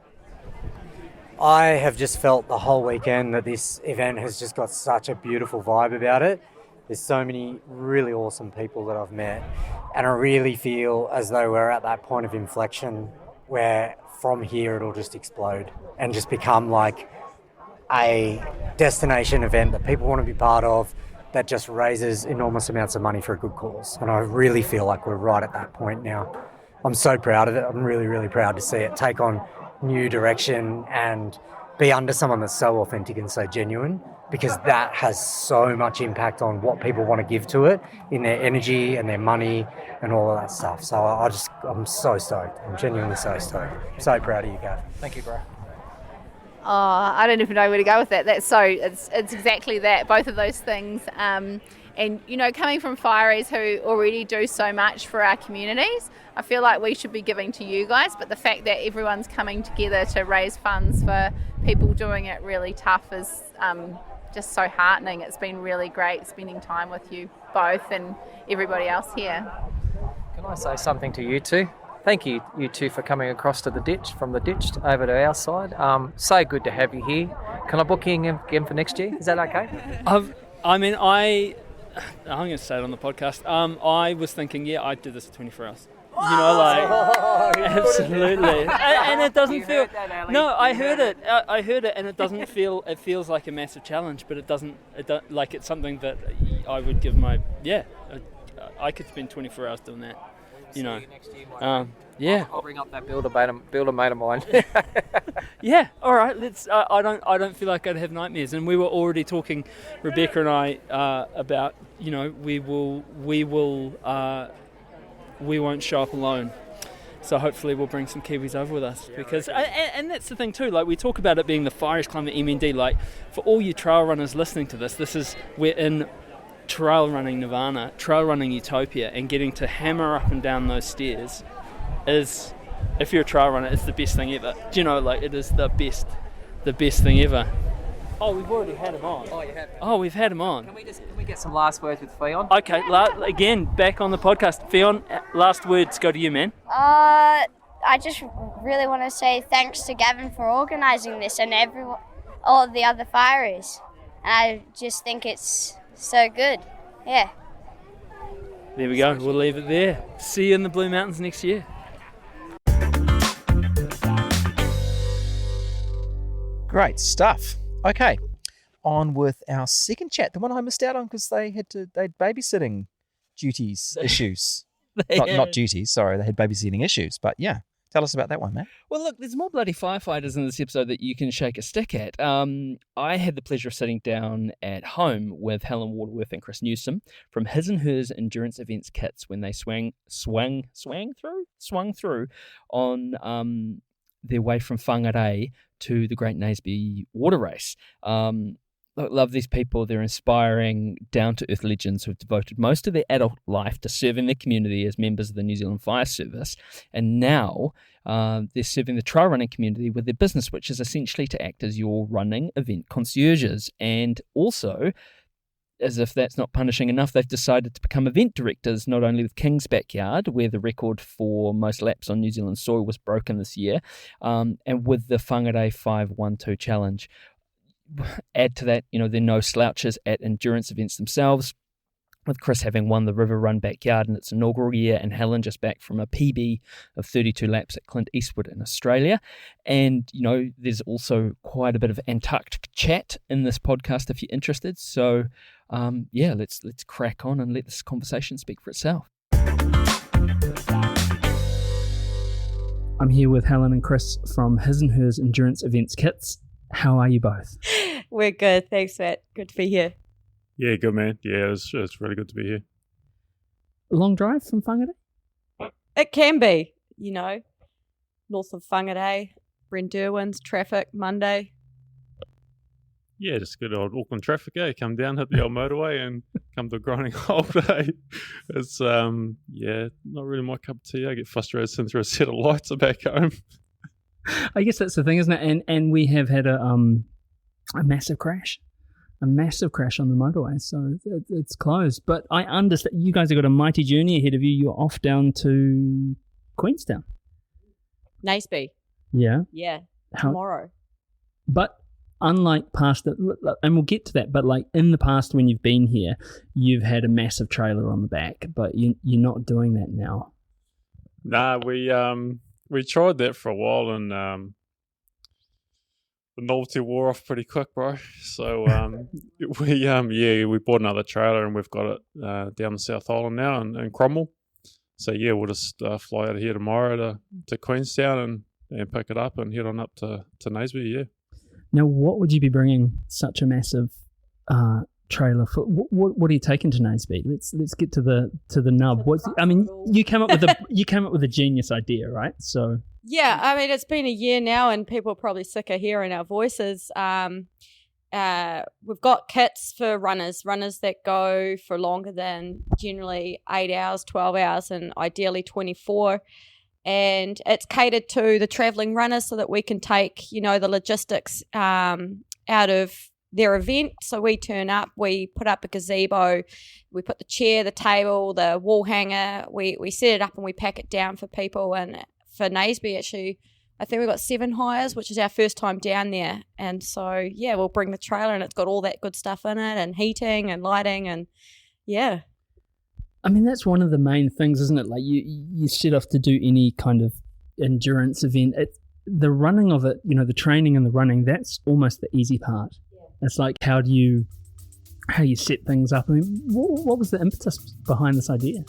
I have just felt the whole weekend that this event has just got such a beautiful vibe about it. There's so many really awesome people that I've met, and I really feel as though we're at that point of inflection where from here it'll just explode and just become like a destination event that people want to be part of, that just raises enormous amounts of money for a good cause. And I really feel like we're right at that point now. I'm so proud of it. I'm really, really proud to see it take on new direction and be under someone that's so authentic and so genuine, because that has so much impact on what people want to give to it in their energy and their money and all of that stuff. So I'm so stoked. I'm genuinely so stoked. I'm so proud of you, Gav. Thank you, bro. Oh, I don't even know where to go with that. It's exactly that, both of those things. And coming from Firies, who already do so much for our communities, I feel like we should be giving to you guys. But the fact that everyone's coming together to raise funds for people doing it really tough is just so heartening. It's been really great spending time with you both and everybody else here. Can I say something to you two? thank you two for coming across to the ditch, from the ditch over to our side. So good to have you here. Can I book you again for next year? Is that okay? I'm going to say it on the podcast. I was thinking, I'd do this for 24 hours. Absolutely. And it doesn't feel... No, I heard it, and it doesn't feel... It feels like a massive challenge, but it doesn't... Like, it's something that I would give my... I could spend 24 hours doing that. See you next year, I'll bring up that builder mate of mine. Yeah, all right. Let's. I don't feel like I'd have nightmares. And we were already talking, Rebecca and I, about we won't show up alone. So hopefully we'll bring some Kiwis over with us, because and that's the thing too. Like, we talk about it being the Firies Climb, the MND. Like, for all you trail runners listening to this, we're in trail running nirvana, trail running utopia, and getting to hammer up and down those stairs is, if you're a trail runner, it's the best thing ever. Do you know, like, it is the best thing ever. Oh, we've already had him on. Oh, you have? Oh, we've had him on. Can we get some last words with Fionn? Okay, again, back on the podcast. Fionn, last words go to you, man. I just really want to say thanks to Gavin for organising this, and all of the other Firies. And I just think it's so good. Yeah. There we go. We'll leave it there. See you in the Blue Mountains next year. Great stuff. Okay, on with our second chat, the one I missed out on because they had babysitting issues. Not duties, sorry, they had babysitting issues. But yeah, tell us about that one, Matt. Well, look, there's more bloody firefighters in this episode that you can shake a stick at. I had the pleasure of sitting down at home with Helen Waterworth and Chris Newsome from his and hers endurance events kits when they swung through on their way from Whangarei to the Great Naseby water race. Love these people. They're inspiring, down-to-earth legends who have devoted most of their adult life to serving their community as members of the New Zealand Fire Service. And now they're serving the trail running community with their business, which is essentially to act as your running event concierges. And also, as if that's not punishing enough, they've decided to become event directors, not only with King's Backyard, where the record for most laps on New Zealand soil was broken this year, and with the Whangarei 512 Challenge. Add to that, they're no slouches at endurance events themselves, with Chris having won the River Run Backyard in its inaugural year, and Helen just back from a PB of 32 laps at Clint Eastwood in Australia. And, there's also quite a bit of Antarctic chat in this podcast if you're interested. So, let's crack on and let this conversation speak for itself. I'm here with Helen and Chris from his and hers endurance events kits. How are you both? We're good. Thanks, Matt. Good to be here. Yeah, good, man. Yeah, it's really good to be here. Long drive from Whangarei? It can be, north of Whangarei, Brenderwins, traffic, Monday. Yeah, just good old Auckland traffic, eh? Come down, hit the old motorway and come to a grinding halt, eh? It's, not really my cup of tea. I get frustrated sitting through a set of lights back home. I guess that's the thing, isn't it? And we have had a massive crash on the motorway, so it's closed. But I understand you guys have got a mighty journey ahead of you. You're off down to Queenstown. Naseby. Yeah. Yeah, tomorrow. But unlike past, and we'll get to that, but like in the past when you've been here, you've had a massive trailer on the back, but you're not doing that now. Nah, we tried that for a while, and the novelty wore off pretty quick, bro. So we bought another trailer, and we've got it down the South Island now in Cromwell. So yeah, we'll just fly out of here tomorrow to Queenstown and pick it up and head on up to Naseby. Yeah. Now, what would you be bringing such a massive trailer for? What are you taking to Naseby? Let's get to the nub. You came up with a genius idea, right? So yeah, it's been a year now, and people are probably sick of hearing our voices. We've got kits for runners that go for longer than generally 8 hours, 12 hours, and ideally 24. And it's catered to the travelling runners so that we can take, the logistics out of their event. So we turn up, we put up a gazebo, we put the chair, the table, the wall hanger, we set it up and we pack it down for people. And for Naseby, actually, I think we got 7 hires, which is our first time down there. And so, yeah, we'll bring the trailer and it's got all that good stuff in it and heating and lighting and, yeah. I mean, that's one of the main things, isn't it? Like you set off to do any kind of endurance event. The running of it, the training and the running, that's almost the easy part. Yeah. It's like how you set things up. I mean, what was the impetus behind this idea?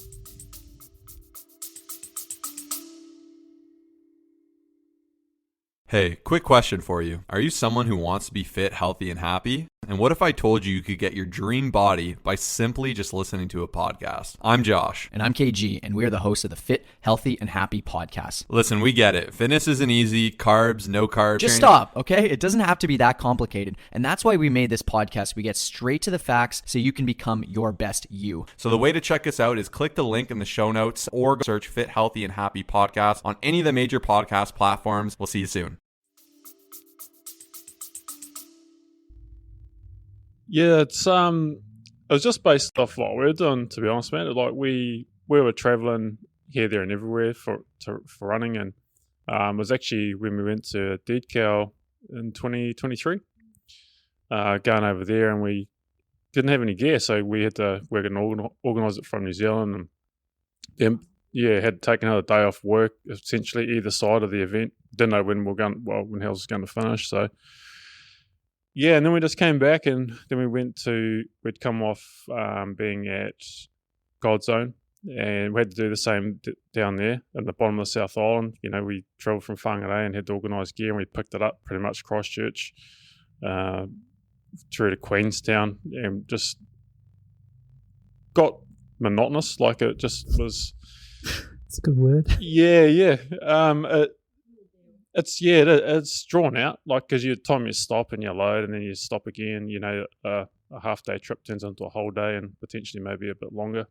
Hey, quick question for you. Are you someone who wants to be fit, healthy, and happy? And what if I told you could get your dream body by simply just listening to a podcast? I'm Josh. And I'm KG, and we are the hosts of the Fit, Healthy, and Happy podcast. Listen, we get it. Fitness isn't easy. Carbs, no carbs. Just stop, okay? It doesn't have to be that complicated. And that's why we made this podcast. We get straight to the facts so you can become your best you. So the way to check us out is click the link in the show notes or search Fit, Healthy, and Happy podcast on any of the major podcast platforms. We'll see you soon. Yeah, it was just based off what we were doing, to be honest, man. Like we were traveling here, there, and everywhere for running, and it was actually when we went to Dead Cow in 2023, going over there, and we didn't have any gear, so we had to organise it from New Zealand, and then had taken another day off work, essentially either side of the event. Didn't know when when hell was going to finish, so. Yeah, and then we just came back, and then we'd come off being at God Zone, and we had to do the same down there at the bottom of the South Island. We travelled from Whangarei and had to organise gear, and we picked it up pretty much Christchurch through to Queenstown, and just got monotonous. Like it just was. It's a good word. Yeah. It's drawn out, like, because time you stop and you load and then you stop again, a half-day trip turns into a whole day and potentially maybe a bit longer.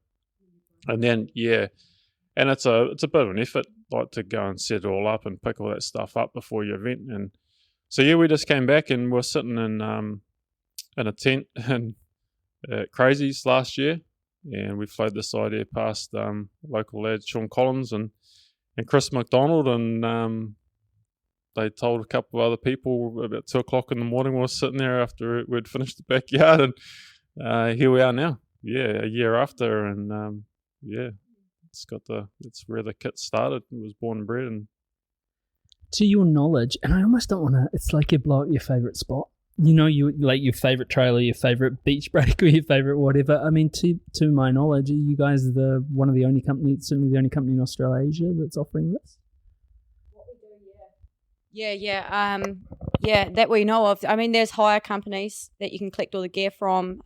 And then, and it's a bit of an effort, like, to go and set it all up and pick all that stuff up before your event. And so, we just came back and we're sitting in a tent at Crazies last year, and we floated this idea past local lad Sean Collins and Chris McDonald, and they told a couple of other people about 2 o'clock in the morning. We were sitting there after we'd finished the backyard, and here we are now. Yeah, a year after, and it's where the kit started. It was born and bred. And to your knowledge, and I almost don't want to. It's like you blow up your favorite spot. You like your favorite trailer, your favorite beach break, or your favorite whatever. I mean, to my knowledge, are you guys one of the only companies, certainly the only company in Australasia that's offering this? Yeah, that we know of. I mean, there's hire companies that you can collect all the gear from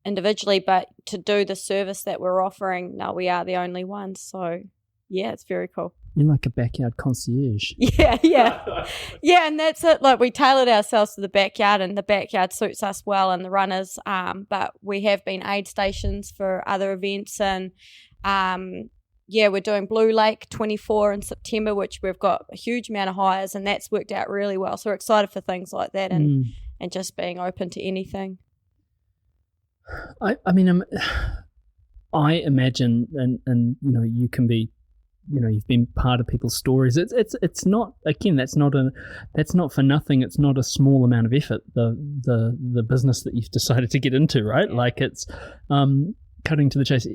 individually, but to do the service that we're offering, no, we are the only ones. So, yeah, it's very cool. You're like a backyard concierge. Yeah. Yeah, and that's it. Like, we tailored ourselves to the backyard, and the backyard suits us well and the runners, but we have been aid stations for other events, and we're doing Blue Lake 24 in September, which we've got a huge amount of hires, and that's worked out really well. So we're excited for things like that and just being open to anything. I mean, I imagine, and you can be, you've been part of people's stories. It's not, again, that's not for nothing. It's not a small amount of effort. The business that you've decided to get into, right? Yeah. Like it's. Cutting to the chase,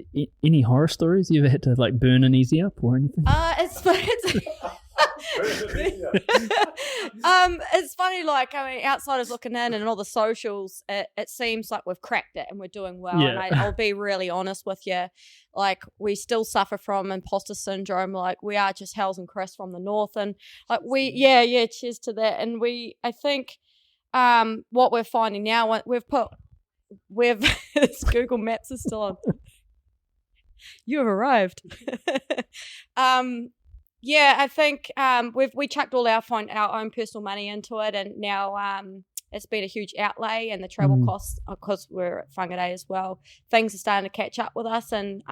any horror stories you ever had to like burn an easy up or anything? It's funny, like, I mean, outsiders looking in and all the socials, it seems like we've cracked it and we're doing well. Yeah. And I'll be really honest with you, like, we still suffer from imposter syndrome. Like, we are just Hells and Chris from the north, and like cheers to that. And I think what we're finding now, this Google Maps is still on. You have arrived. I think we chucked all our own personal money into it, and now it's been a huge outlay, and the travel costs, because we're at Whangarei as well, things are starting to catch up with us, and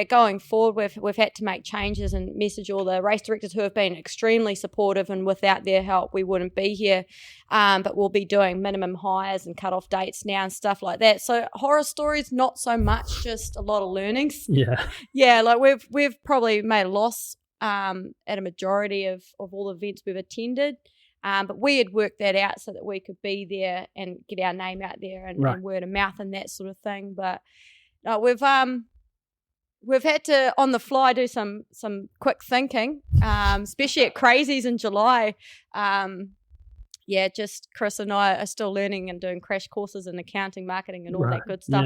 going forward, we've had to make changes and message all the race directors who have been extremely supportive, and without their help, we wouldn't be here. But we'll be doing minimum hires and cut-off dates now and stuff like that. So horror stories, not so much, just a lot of learnings. Yeah. Yeah, like we've probably made a loss at a majority of all the events we've attended. But we had worked that out so that we could be there and get our name out there and word of mouth and that sort of thing. But no, we've had to on the fly do some quick thinking, especially at Crazies in July. Just Chris and I are still learning and doing crash courses in accounting, marketing, and all that good stuff.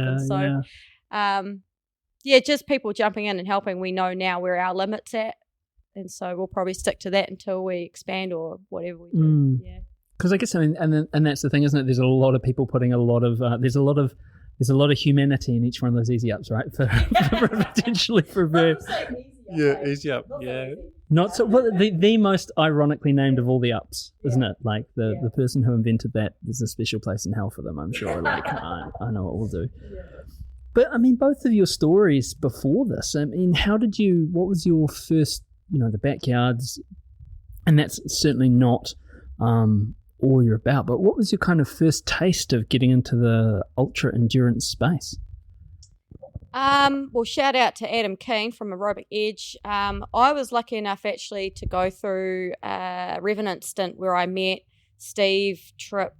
Just people jumping in and helping. We know now where our limit's at. And so we'll probably stick to that until we expand or whatever we do. Yeah. Because I guess and that's the thing, isn't it? There's a lot of people putting a lot of there's a lot of humanity in each one of those easy ups, right? For potentially for easy up. Yeah. Not so. Well, the most ironically named of all the ups, isn't it? Like the person who invented that, there's a special place in hell for them, I'm sure. Like I know what we'll do. Yeah. But I mean, both of your stories before this. I mean, what was your first? The backyards, and that's certainly not all you're about, but what was your kind of first taste of getting into the ultra endurance space? Well, shout out to Adam Keane from Aerobic Edge. I was lucky enough actually to go through a Revenant stint where I met Steve, Tripp,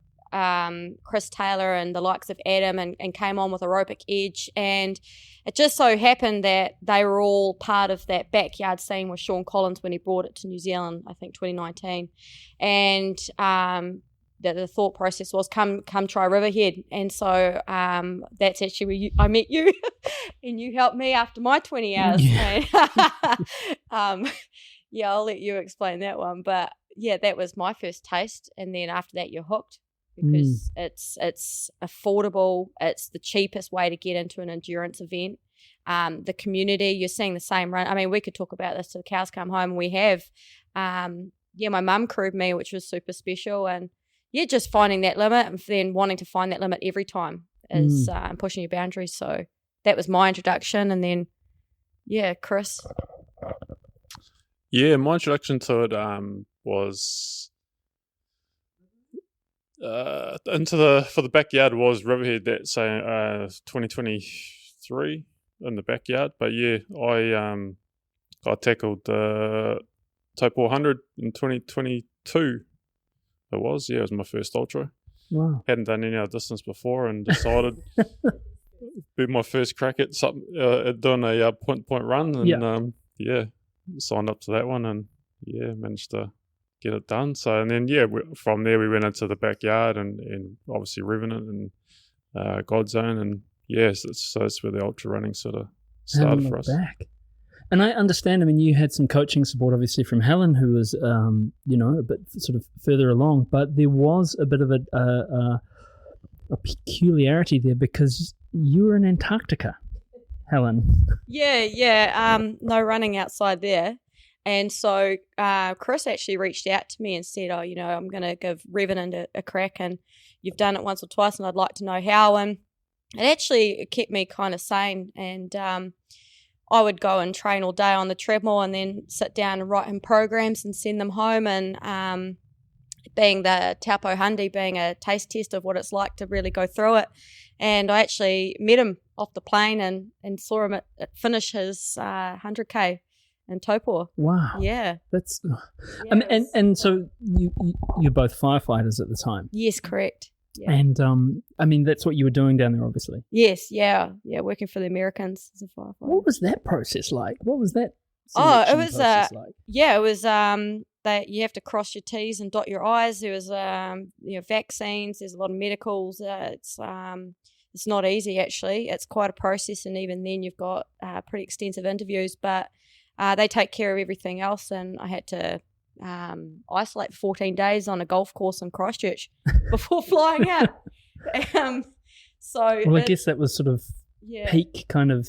Chris Taylor and the likes of Adam and came on with Aerobic Edge, and it just so happened that they were all part of that backyard scene with Sean Collins when he brought it to New Zealand, I think 2019, and the thought process was come try Riverhead, and so that's actually where I met you and you helped me after my 20 hours. I'll let you explain that one, but that was my first taste, and then after that you're hooked. Because it's affordable, it's the cheapest way to get into an endurance event. The community, you're seeing the same run. I mean, we could talk about this till the cows come home, and we have. My mum crewed me, which was super special, and just finding that limit and then wanting to find that limit every time is pushing your boundaries. So that was my introduction, and then Chris. Yeah, my introduction to it was. For the backyard was Riverhead, that say 2023 in the backyard. But I tackled the Taupo 100 in 2022. It was my first ultra. Wow. Hadn't done any other distance before, and decided be my first crack at something doing a point run, and signed up to that one, and managed to get it done. So, and then from there we went into the backyard and obviously Revenant and Godzone, and so that's where the ultra running sort of started for us. Back. And I understand, I mean, you had some coaching support obviously from Helen, who was a bit sort of further along, but there was a bit of a peculiarity there because you were in Antarctica, Helen. No running outside there. And so Chris actually reached out to me and said, I'm going to give Revenant a crack, and you've done it once or twice and I'd like to know how. And it actually kept me kind of sane. And I would go and train all day on the treadmill and then sit down and write him programs and send them home. And being the Taupo Hundi, being a taste test of what it's like to really go through it. And I actually met him off the plane and saw him finish his 100K. And Taupo. Wow. Yeah. That's and so you're both firefighters at the time. Yes, correct. Yeah. And I mean that's what you were doing down there, obviously. Yes, working for the Americans as a firefighter. What was that process like? What was that? It was like? It was that you have to cross your T's and dot your I's. There was vaccines. There's a lot of medicals. It's not easy actually. It's quite a process, and even then you've got pretty extensive interviews, but. They take care of everything else, and I had to isolate for 14 days on a golf course in Christchurch before flying out. I guess that was sort of peak kind of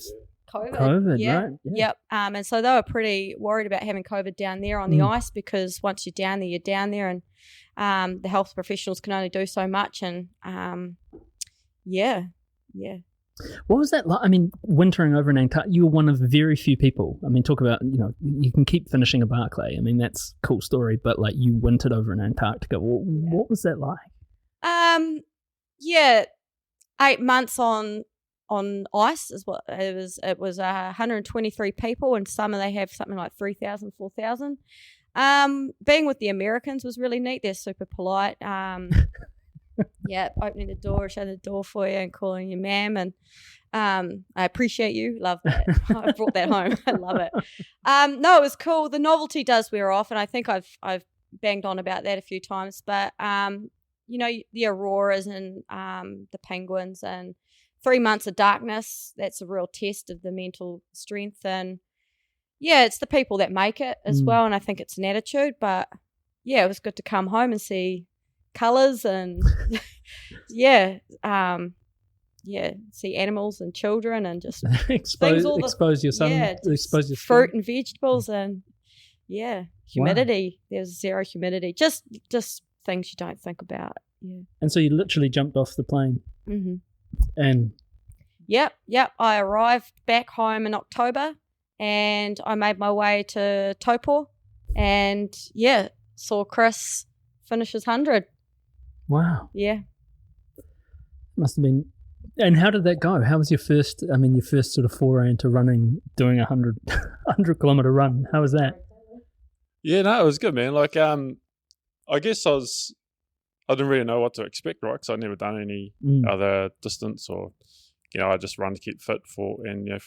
COVID, right? Yeah. Yep. And so they were pretty worried about having COVID down there on the ice, because once you're down there, and the health professionals can only do so much. And What was that like? I mean, wintering over in Antarctica, you were one of very few people. I mean, talk about, you can keep finishing a Barclay. I mean, that's a cool story, but like you wintered over in Antarctica. What was that like? Yeah, 8 months on ice is what it was. It was 123 people, and some of they have something like 3,000, 4,000. Being with the Americans was really neat. They're super polite. Yeah, opening the door, shutting the door for you, and calling you ma'am, and I appreciate you. Love that. I brought that home. I love it. No, it was cool. The novelty does wear off, and I think I've banged on about that a few times. But the auroras and the penguins, and 3 months of darkness. That's a real test of the mental strength, and yeah, it's the people that make it as well. And I think it's an attitude. But yeah, it was good to come home and see colours and see animals and children and just expose your sun, expose your fruit and vegetables and humidity. Wow. There's zero humidity. Just things you don't think about. Yeah. And so you literally jumped off the plane. Mm-hmm. And Yep. I arrived back home in October, and I made my way to Taupo, and saw Chris finish his 100. Wow. Yeah. Must have been. And how did that go? How was your first sort of foray into running, doing a 100 kilometer run? How was that? Yeah, no, it was good, man. Like, I guess I didn't really know what to expect, right? Because I'd never done any other distance, or I just run to keep fit for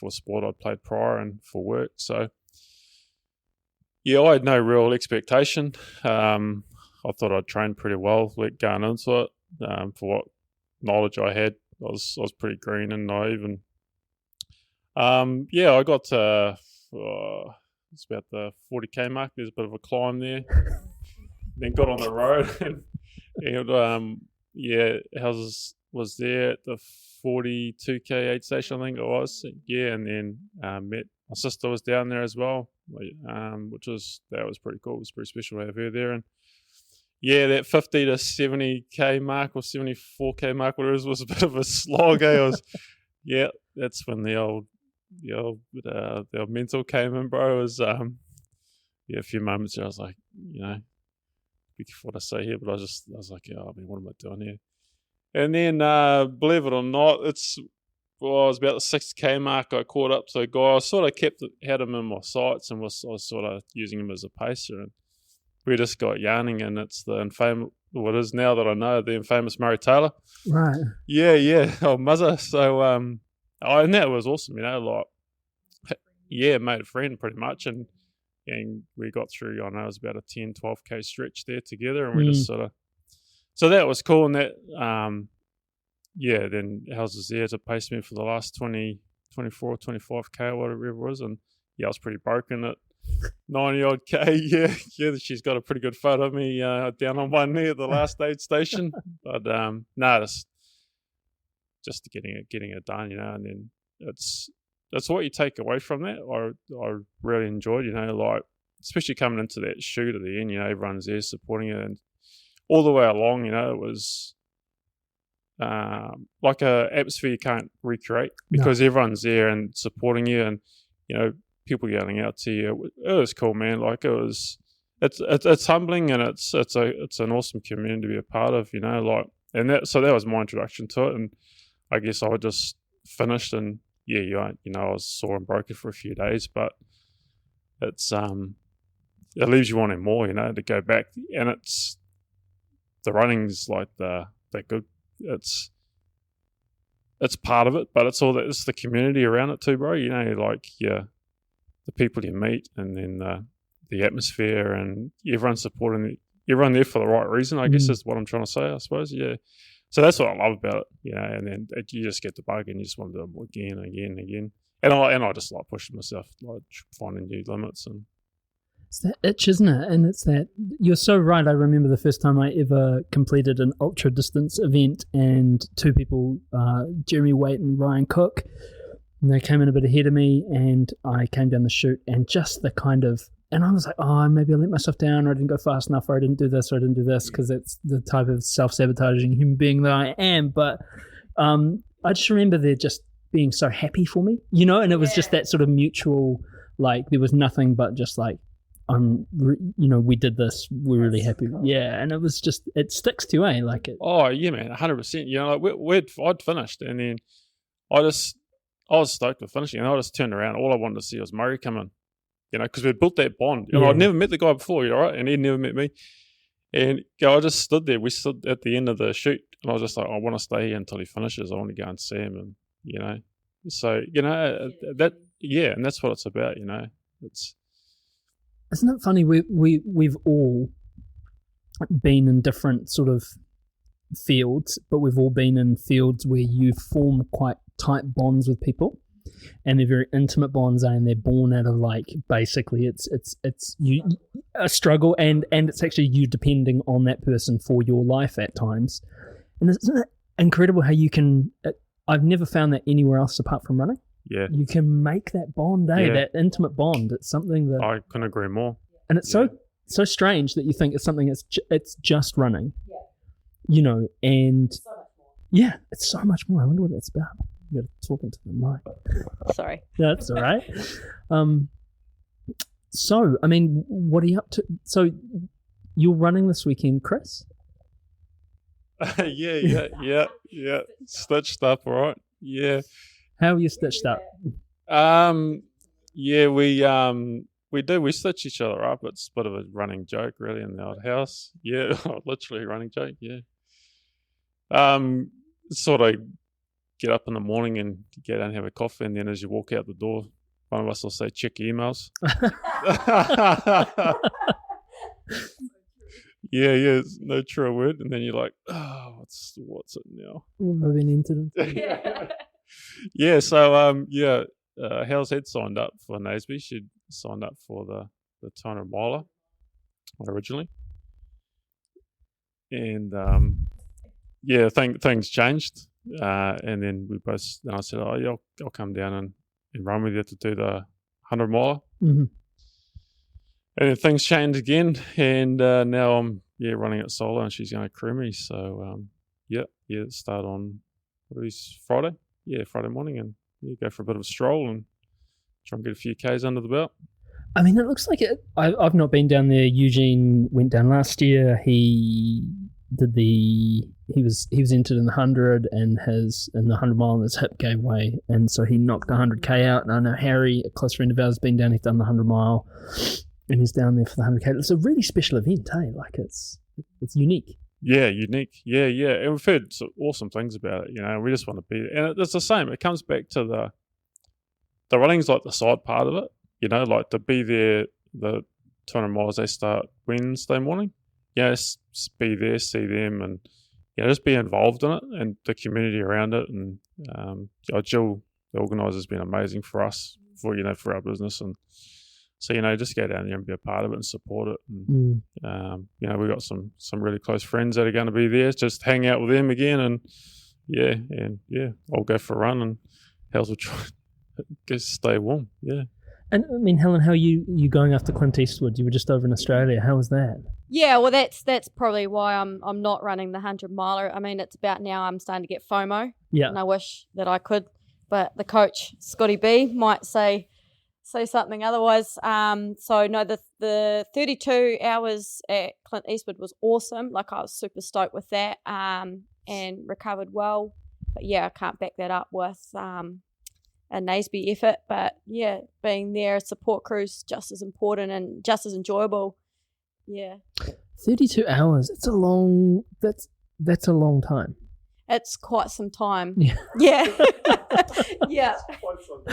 sport I'd played prior and for work. So yeah, I had no real expectation. I thought I'd trained pretty well going into it. For what knowledge I had, I was pretty green and naive, and I got to it's about the 40k mark. There's a bit of a climb there. Then got on the road and houses was there at the 42k aid station, I think it was. Yeah, and then met my sister was down there as well, that was pretty cool. It was pretty special to have her there. And yeah, that 50 to 70k mark or 74k mark, whatever it was a bit of a slog. That's when the old mental came in, bro. It was a few moments there I was like, be careful what I say here, but I was like, what am I doing here? And then believe it or not, it was about the 6k mark. I caught up to a guy. I sort of had him in my sights, and I was sort of using him as a pacer, and we just got yarning, and it's the infamous, what is now that I know, the infamous Murray Taylor. Right. Yeah. Oh, muzzer. So, and that was awesome, made a friend pretty much, and we got through, I know it was about a 10, 12k stretch there together, and we just sort of, so that was cool. And that, then Hels was there to pace me for the last 20, 24, 25k, whatever it was, and I was pretty broken at 90 odd k. Yeah, she's got a pretty good photo of me down on one knee at the last aid station. But just getting it done, and then that's what you take away from that. I really enjoyed, like especially coming into that shoot at the end, everyone's there supporting it, and all the way along, it was like a atmosphere you can't recreate because everyone's there and supporting you, and people yelling out to you. It was cool, man. Like it's humbling, and it's an awesome community to be a part of, so that was my introduction to it. And I guess I just finished, and I was sore and broken for a few days, but it's it leaves you wanting more, to go back. And it's the running's like that good. It's part of it, but it's the community around it too, bro. The people you meet, and then the atmosphere, and everyone supporting everyone there for the right reason, I guess is what I'm trying to say, I suppose. Yeah. So that's what I love about it, and then you just get the bug and you just want to do it again and again and again. And I just like pushing myself, like finding new limits. And it's that itch, isn't it? And it's that, you're so right. I remember the first time I ever completed an ultra distance event, and two people, Jeremy Waite and Ryan Cook, and they came in a bit ahead of me, and I came down the chute, and just the kind of, and I was like, maybe I let myself down, or I didn't go fast enough, or I didn't do this, or I didn't do this, because it's the type of self-sabotaging human being that I am. But I just remember there just being so happy for me, you know, and it was just that sort of mutual, like there was nothing but just like, we did this, we're really happy. Yeah, and it was just, it sticks to you, like it. Oh, yeah, man, 100%. You know, like I'd finished, and then I was stoked with finishing, and I just turned around. All I wanted to see was Murray come in, you know, because we'd built that bond. You know, I'd never met the guy before, you know, right? And he'd never met me. And I just stood there. We stood at the end of the shoot, and I was just like, I want to stay here until he finishes. I want to go and see him, and, you know. So, you know, and that's what it's about, you know. Isn't it funny? We've all been in different sort of fields, but we've all been in fields where you form quite tight bonds with people, and they're very intimate bonds, and they're born out of like basically it's you a struggle, and it's actually you depending on that person for your life at times. And isn't it incredible how you can? I've never found that anywhere else apart from running. Yeah, you can make that bond, that intimate bond. It's something that I couldn't agree more. And it's so strange that you think it's something it's just running, you know, and it's so much more. I wonder what that's about. You're talking to the mic. Sorry. That's all right. So, I mean, what are you up to? So, you're running this weekend, Chris? Yeah. Stitched up, all right. Yeah. How are you stitched up? Yeah, we do. We stitch each other up. It's a bit of a running joke, really, in the old house. Yeah, literally a running joke. Yeah. Sort of get up in the morning and get out and have a coffee, and then as you walk out the door, one of us will say, "Check your emails." Yeah, no true word, and then you're like, "Oh, what's it now?" Of an incident. Yeah, so Hal's had signed up for Naseby. She'd signed up for the 200 miler originally, and things changed, and then I said, "Oh yeah, I'll come down and run with you to do the 100 miler." Mm-hmm. And then things changed again, and now I'm running it solo, and she's going to crew me. So start on Friday. Yeah, Friday morning, and go for a bit of a stroll and try and get a few Ks under the belt. I mean, it looks like it. I've not been down there. Eugene went down last year. He was entered in the 100 and in the 100 mile, and his hip gave way, and so he knocked the 100K out. And I know Harry, a close friend of ours, has been down. He's done the 100 mile, and he's down there for the 100K. It's a really special event, hey? Like it's unique. Yeah, unique. Yeah. And we've heard some awesome things about it, you know, we just want to be there. And it's the same. It comes back to the running's like the side part of it, you know, like to be there, the 200 miles, they start Wednesday morning. Yeah, just be there, see them, and just be involved in it and the community around it. And Jill, the organiser, has been amazing for us, for our business. And so, just go down there and be a part of it and support it. And, we've got some really close friends that are going to be there. Just hang out with them again. And, I'll go for a run, and Hels will try to stay warm. Yeah. And, I mean, Helen, how are you going after Clint Eastwood? You were just over in Australia. How was that? Yeah, well, that's probably why I'm not running the 100 miler. I mean, it's about now I'm starting to get FOMO. Yeah. And I wish that I could. But the coach, Scotty B, might say something otherwise. So no, the 32 hours at Clint Eastwood was awesome. Like, I was super stoked with that, and recovered well. But yeah, I can't back that up with a Naseby effort. But yeah, being there, support crew's just as important and just as enjoyable. Yeah. 32 hours. That's a long time. It's quite some time. Yeah. Yeah. Yeah. Quite some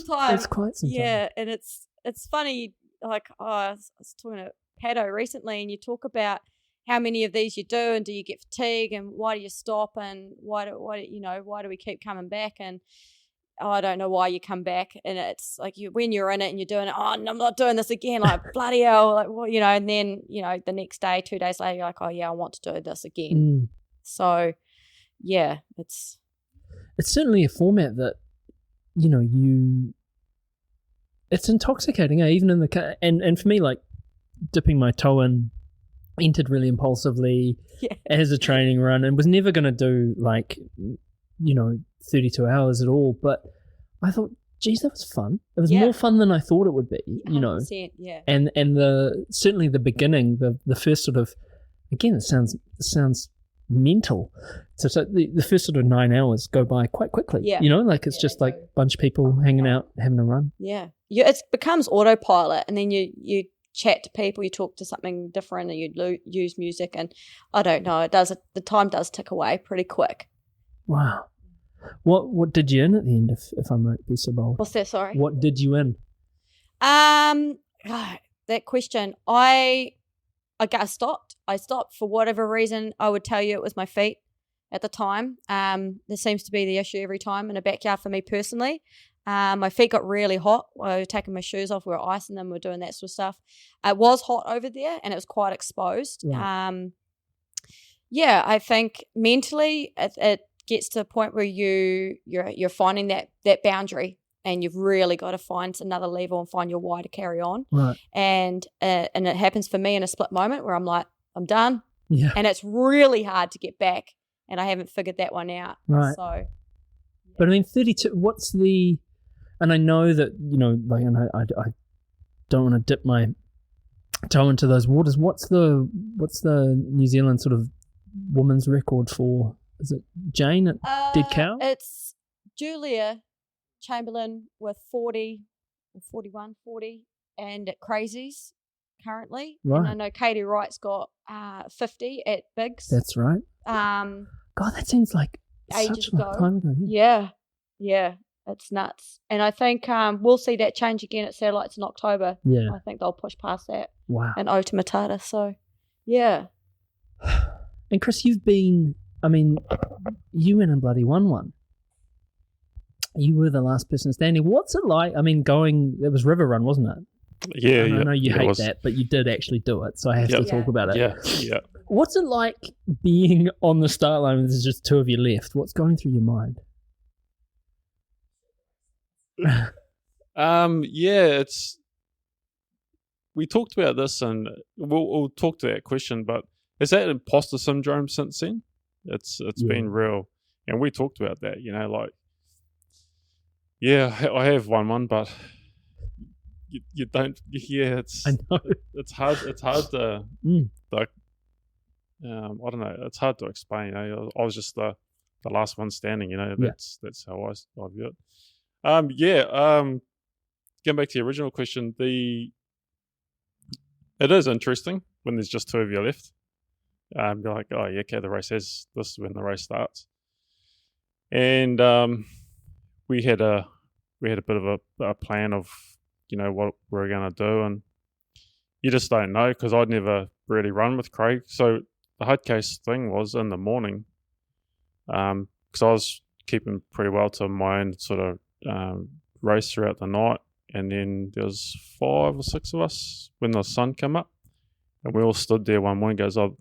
time. It's quite some time. Yeah, and it's funny, like, I was talking to Pato recently, and you talk about how many of these you do, and do you get fatigue, and why do you stop, and why do we keep coming back? And I don't know why you come back, and it's like when you're in it and you're doing it, I'm not doing this again, like bloody hell, like, well, and then the next day, 2 days later, you're like, oh yeah, I want to do this again. So yeah, it's certainly a format that it's intoxicating, even in the and for me, like, dipping my toe in, entered really impulsively as a training run, and was never going to do like 32 hours at all. But I thought, geez, that was fun. It was more fun than I thought it would be, 100%, yeah. And certainly the beginning, the first sort of, again, it sounds mental. So the first sort of 9 hours go by quite quickly. Yeah. It's just like a bunch of people hanging out, having a run. Yeah. It becomes autopilot, and then you chat to people, you talk to something different, and you use music, and I don't know, the time does tick away pretty quick. Wow. What did you in at the end, if I might be so bold? What's that, sorry? What did you in? That question. I stopped. I stopped for whatever reason. I would tell you it was my feet at the time. This seems to be the issue every time in a backyard for me personally. My feet got really hot. I was taking my shoes off. We were icing them. We were doing that sort of stuff. It was hot over there, and it was quite exposed. Right. I think mentally it gets to a point where you're finding that boundary, and you've really got to find another level and find your why to carry on. Right. And it happens for me in a split moment where I'm like, I'm done. Yeah. And it's really hard to get back, and I haven't figured that one out. Right. So, but I mean, 32. What's the? And I know that and I don't want to dip my toe into those waters. What's the New Zealand sort of woman's record for? Is it Jane at Dead Cow? It's Julia Chamberlain with 40, and at Crazies currently. Right. And I know Katie Wright's got 50 at Biggs. That's right. God, that seems like ages such a long time ago. Yeah, it's nuts. And I think we'll see that change again at Satellites in October. Yeah. I think they'll push past that. Wow. And Ota Matata. So, yeah. And Chris, you've been. I mean, you went and bloody won one. You were the last person standing. What's it like? I mean, it was River Run, wasn't it? Yeah, I know you hate that, but you did actually do it, so I have to talk about it. Yeah. What's it like being on the start line when there's just two of you left? What's going through your mind? We talked about this, and we'll talk to that question, but is that imposter syndrome since then? It's been real, and we talked about that. I have won one, but you don't. Yeah, I know. It's hard. It's hard to I don't know. It's hard to explain. I was just the last one standing. That's how I view it. Getting back to the original question, it is interesting when there's just two of you left. You're like, oh yeah, okay, the race this is when the race starts, and we had a bit of a plan of what we're going to do, and you just don't know, because I'd never really run with Craig. So the hard case thing was in the morning, because I was keeping pretty well to my own sort of race throughout the night, and then there was 5 or 6 of us when the sun came up, and we all stood there one morning. Goes, oh,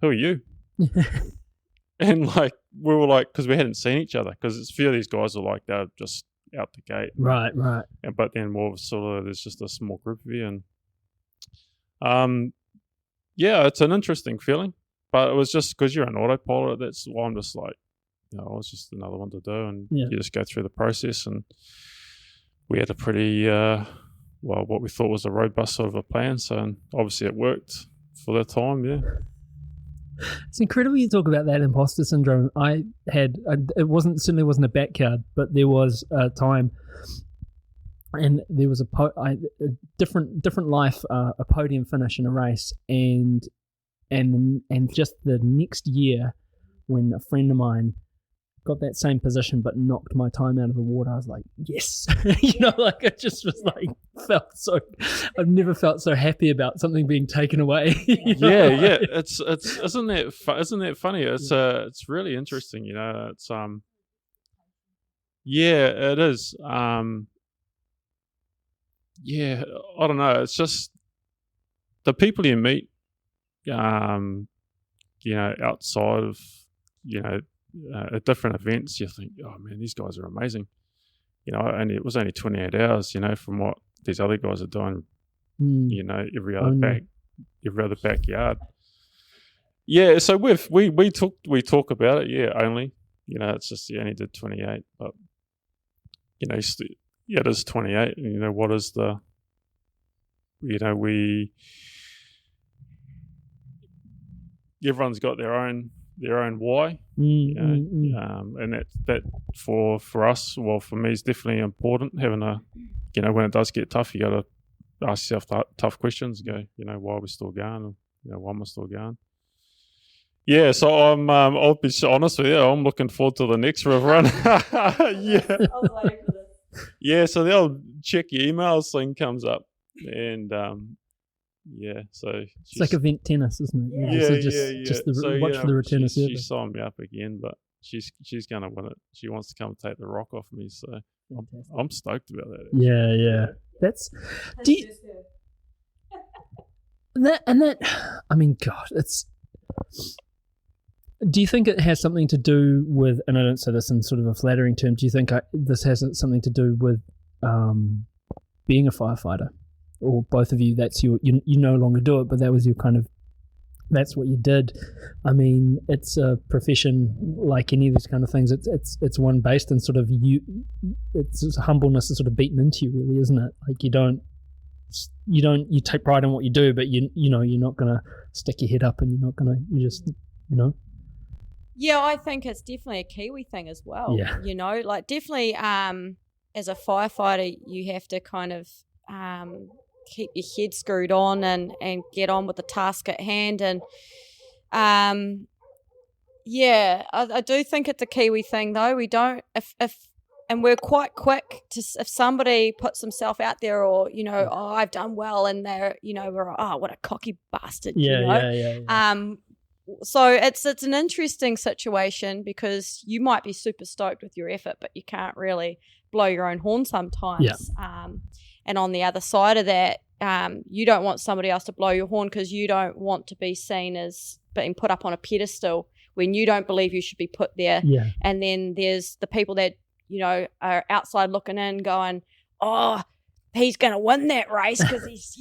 who are you? And we were like, because we hadn't seen each other, because a few of these guys are like, they're just out the gate. Right. But then more sort of, there's just a small group of you, and it's an interesting feeling. But it was just because you're an autopilot. That's why I'm just like, I was just another one to do, and you just go through the process. And we had a pretty, what we thought was a robust sort of a plan. So obviously it worked for that time. Yeah. It's incredible you talk about that imposter syndrome. It certainly wasn't a backyard, but there was a time, and there was a different life, a podium finish in a race, and just the next year, when a friend of mine got that same position but knocked my time out of the water, I was like, yes. It just was like, I've never felt so happy about something being taken away. Yeah. It's isn't that funny? It's really interesting. It's it is. I don't know. It's just the people you meet, outside of, at different events, you think, oh man, these guys are amazing. And it was only 28 hours, from what these other guys are doing, every other backyard. Yeah, so we talk about it, only, it's just he only did 28, but it is 28. And what is the everyone's got their own why, and that for us, well, for me, is definitely important. Having a, when it does get tough, you got to ask yourself tough questions. Go, why are we still going? Why am I still going? Yeah, so I'll be honest with you. I'm looking forward to the next river run. Yeah. Yeah, so they'll check your emails thing comes up, and so it's like event tennis, isn't it? Just watch for the return of service. She signed me up again, but she's going to win it. She wants to come take the rock off me, so I'm stoked about that. Actually. Yeah. That's that. I mean, God, it's. Do you think it has something to do with, and I don't say this in sort of a flattering term, do you think this has something to do with being a firefighter? Or both of you, that's you no longer do it, but that was your kind of, that's what you did. I mean, it's a profession like any of these kind of things. It's one based in sort of it's humbleness is sort of beaten into you, really, isn't it? Like you take pride in what you do, but you're not going to stick your head up, and you just. Yeah, I think it's definitely a Kiwi thing as well. Yeah. Like definitely as a firefighter, you have to kind of keep your head screwed on and get on with the task at hand. And I do think it's a Kiwi thing though. We don't, and we're quite quick to, if somebody puts himself out there or, I've done well, and they're, we're, what a cocky bastard, Yeah. So it's an interesting situation because you might be super stoked with your effort, but you can't really blow your own horn sometimes. Yeah. And on the other side of that, you don't want somebody else to blow your horn because you don't want to be seen as being put up on a pedestal when you don't believe you should be put there. Yeah. And then there's the people that, are outside looking in going, oh, he's going to win that race because he's,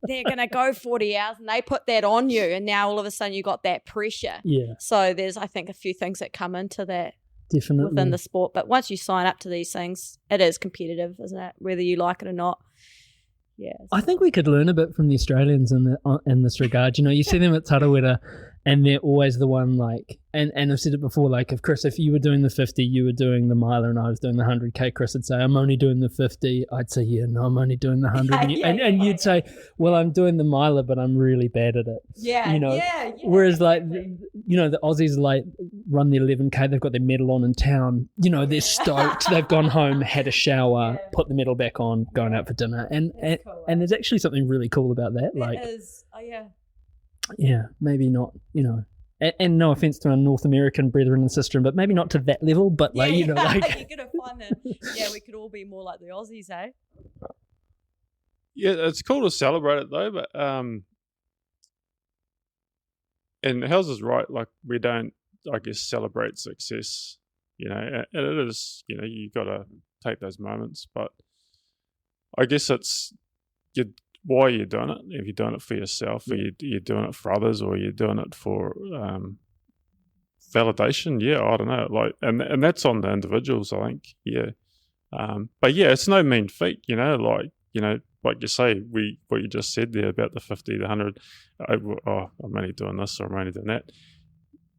they're going to go 40 hours, and they put that on you, and now all of a sudden you got that pressure. Yeah. So there's, I think, a few things that come into that definitely within the sport. But once you sign up to these things, it is competitive, isn't it? Whether you like it or not. Yeah. I think we could learn a bit from the Australians in this regard. You see them at Tarawera, and they're always the one like, and I've said it before, like if you were doing the 50, you were doing the miler, and I was doing the 100K, Chris would say, I'm only doing the 50. I'd say, yeah, no, I'm only doing the 100. And you'd say, well, I'm doing the miler, but I'm really bad at it. Yeah. Whereas like, the Aussies like run the 11K, they've got their medal on in town, they're stoked, they've gone home, had a shower, put the medal back on, going out for dinner. And there's actually something really cool about that. Like, it is. Oh, yeah. Yeah, maybe not, and no offense to our North American brethren and sistren, but maybe not to that level, but like, you're going to find that, we could all be more like the Aussies, eh? Yeah, it's cool to celebrate it though, but, and Hels is right, like we don't, I guess, celebrate success, and it is, you got to take those moments, but I guess it's, why are you doing it? If you're doing it for yourself, or you're doing it for others, or you're doing it for validation, I don't know. Like, and that's on the individuals, I think. But it's no mean feat, like you say, what you just said there about the 50, the 100. I'm only doing this, or I'm only doing that.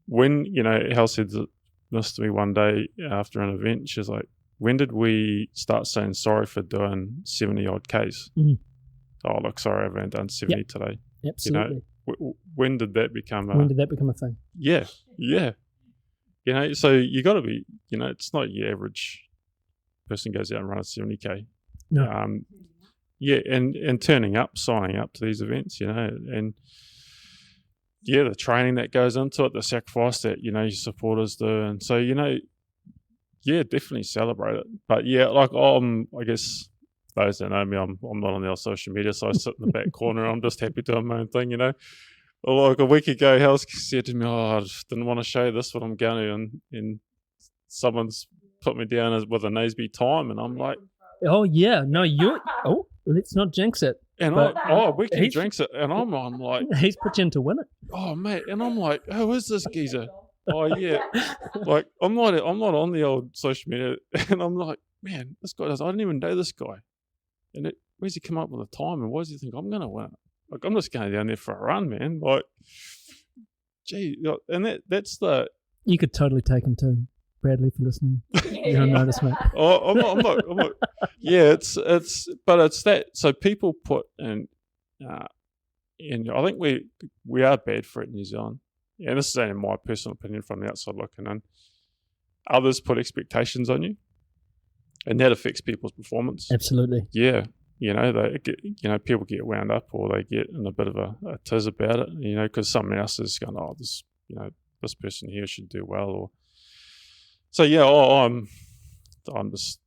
When Hal said this to me one day after an event, she's like, "When did we start saying sorry for doing 70 odd Ks?" Mm-hmm. Oh, look, sorry, I haven't done 70 today. Absolutely. When did that become a thing? Yeah. So you got to be, it's not your average person goes out and runs 70K. No. And turning up, signing up to these events, and the training that goes into it, the sacrifice that, your supporters do. And so, definitely celebrate it. But I guess, those that know me, I'm not on their social media, so I sit in the back corner. I'm just happy doing my own thing, Like a week ago, Hels said to me, I just didn't want to show this what I'm going to, and someone's put me down with a Naseby time, and I'm like, oh yeah, no, let's not jinx it. And we can jinx it, and I'm like, he's put you in to win it. Oh mate, and I'm like, who is this geezer? Oh yeah, like I'm not on the old social media, and I'm like, man, this guy does. I didn't even know this guy, and where's he come up with the time, and why does he think I'm gonna win it? Like I'm just going down there for a run, man. Like, gee, and that's the. You could totally take him too, Bradley, for listening. You don't notice, mate. Oh, I'm not. Yeah, it's that. So people put in, and I think we are bad for it in New Zealand. And this is only my personal opinion from the outside looking in. Others put expectations on you, and that affects people's performance. Absolutely. Yeah, people get wound up, or they get in a bit of a tiz about it. Because someone else is going, oh, this person here should do well, or so. Yeah, I'm just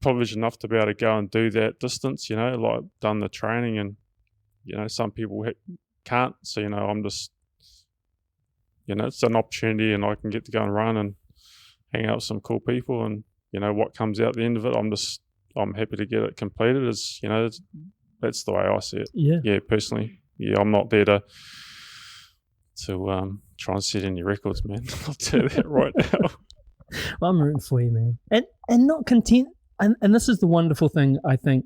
privileged enough to be able to go and do that distance. Like done the training, and some people can't. So I'm just. It's an opportunity, and I can get to go and run and hang out with some cool people, and what comes out the end of it, I'm happy to get it completed. That's the way I see it. Yeah, personally. Yeah, I'm not there to try and set any records, man. I'll tell you that right now. Well, I'm rooting for you, man, and not content. And this is the wonderful thing I think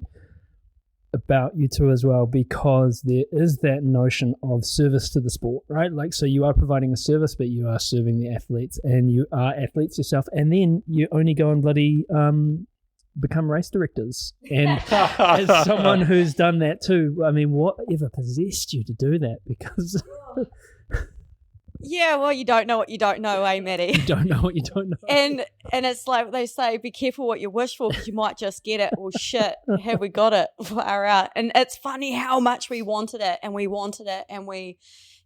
about you two as well, because there is that notion of service to the sport, right? Like, so you are providing a service, but you are serving the athletes, and you are athletes yourself, and then you only go and bloody become race directors. And as someone who's done that too, I mean, whatever possessed you to do that? Because yeah, well, you don't know what you don't know, eh, Maddie? You don't know what you don't know. And it's like they say, be careful what you wish for, because you might just get it. Well, shit, have we got it? Far out. And it's funny how much we wanted it, and we,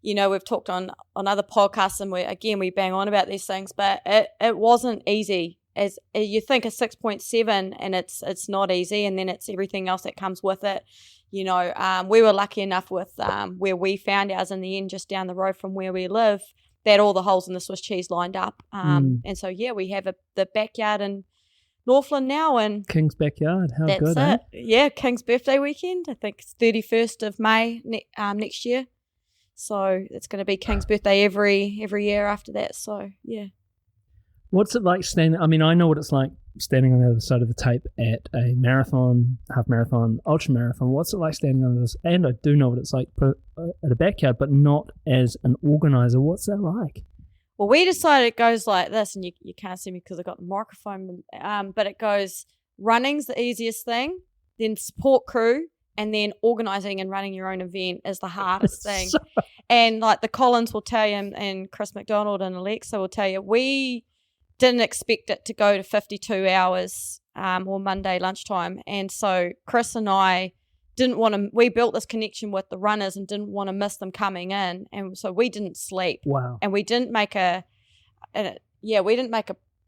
we've talked on other podcasts, and we bang on about these things, but it wasn't easy. As you think a 6.7, and it's not easy, and then it's everything else that comes with it. We were lucky enough with where we found ours in the end, just down the road from where we live, that all the holes in the Swiss cheese lined up. And so, yeah, we have the backyard in Northland now. And King's backyard, how that's good, it. eh? Yeah, King's birthday weekend. I think it's 31st of May next year. So it's going to be King's birthday every year after that. So, yeah. What's it like standing? I mean, I know what it's like standing on the other side of the tape at a marathon, half marathon, ultra marathon. What's it like standing on this? And I do know what it's like at a backyard, but not as an organizer. What's that like? Well, we decided it goes like this, and you can't see me because I got the microphone. But it goes: running's the easiest thing, then support crew, and then organising and running your own event is the hardest thing. And like the Collins will tell you, and Chris McDonald and Alexa will tell you, we didn't expect it to go to 52 hours or Monday lunchtime. And so Chris and I we built this connection with the runners and didn't want to miss them coming in. And so we didn't sleep. Wow. And we didn't make a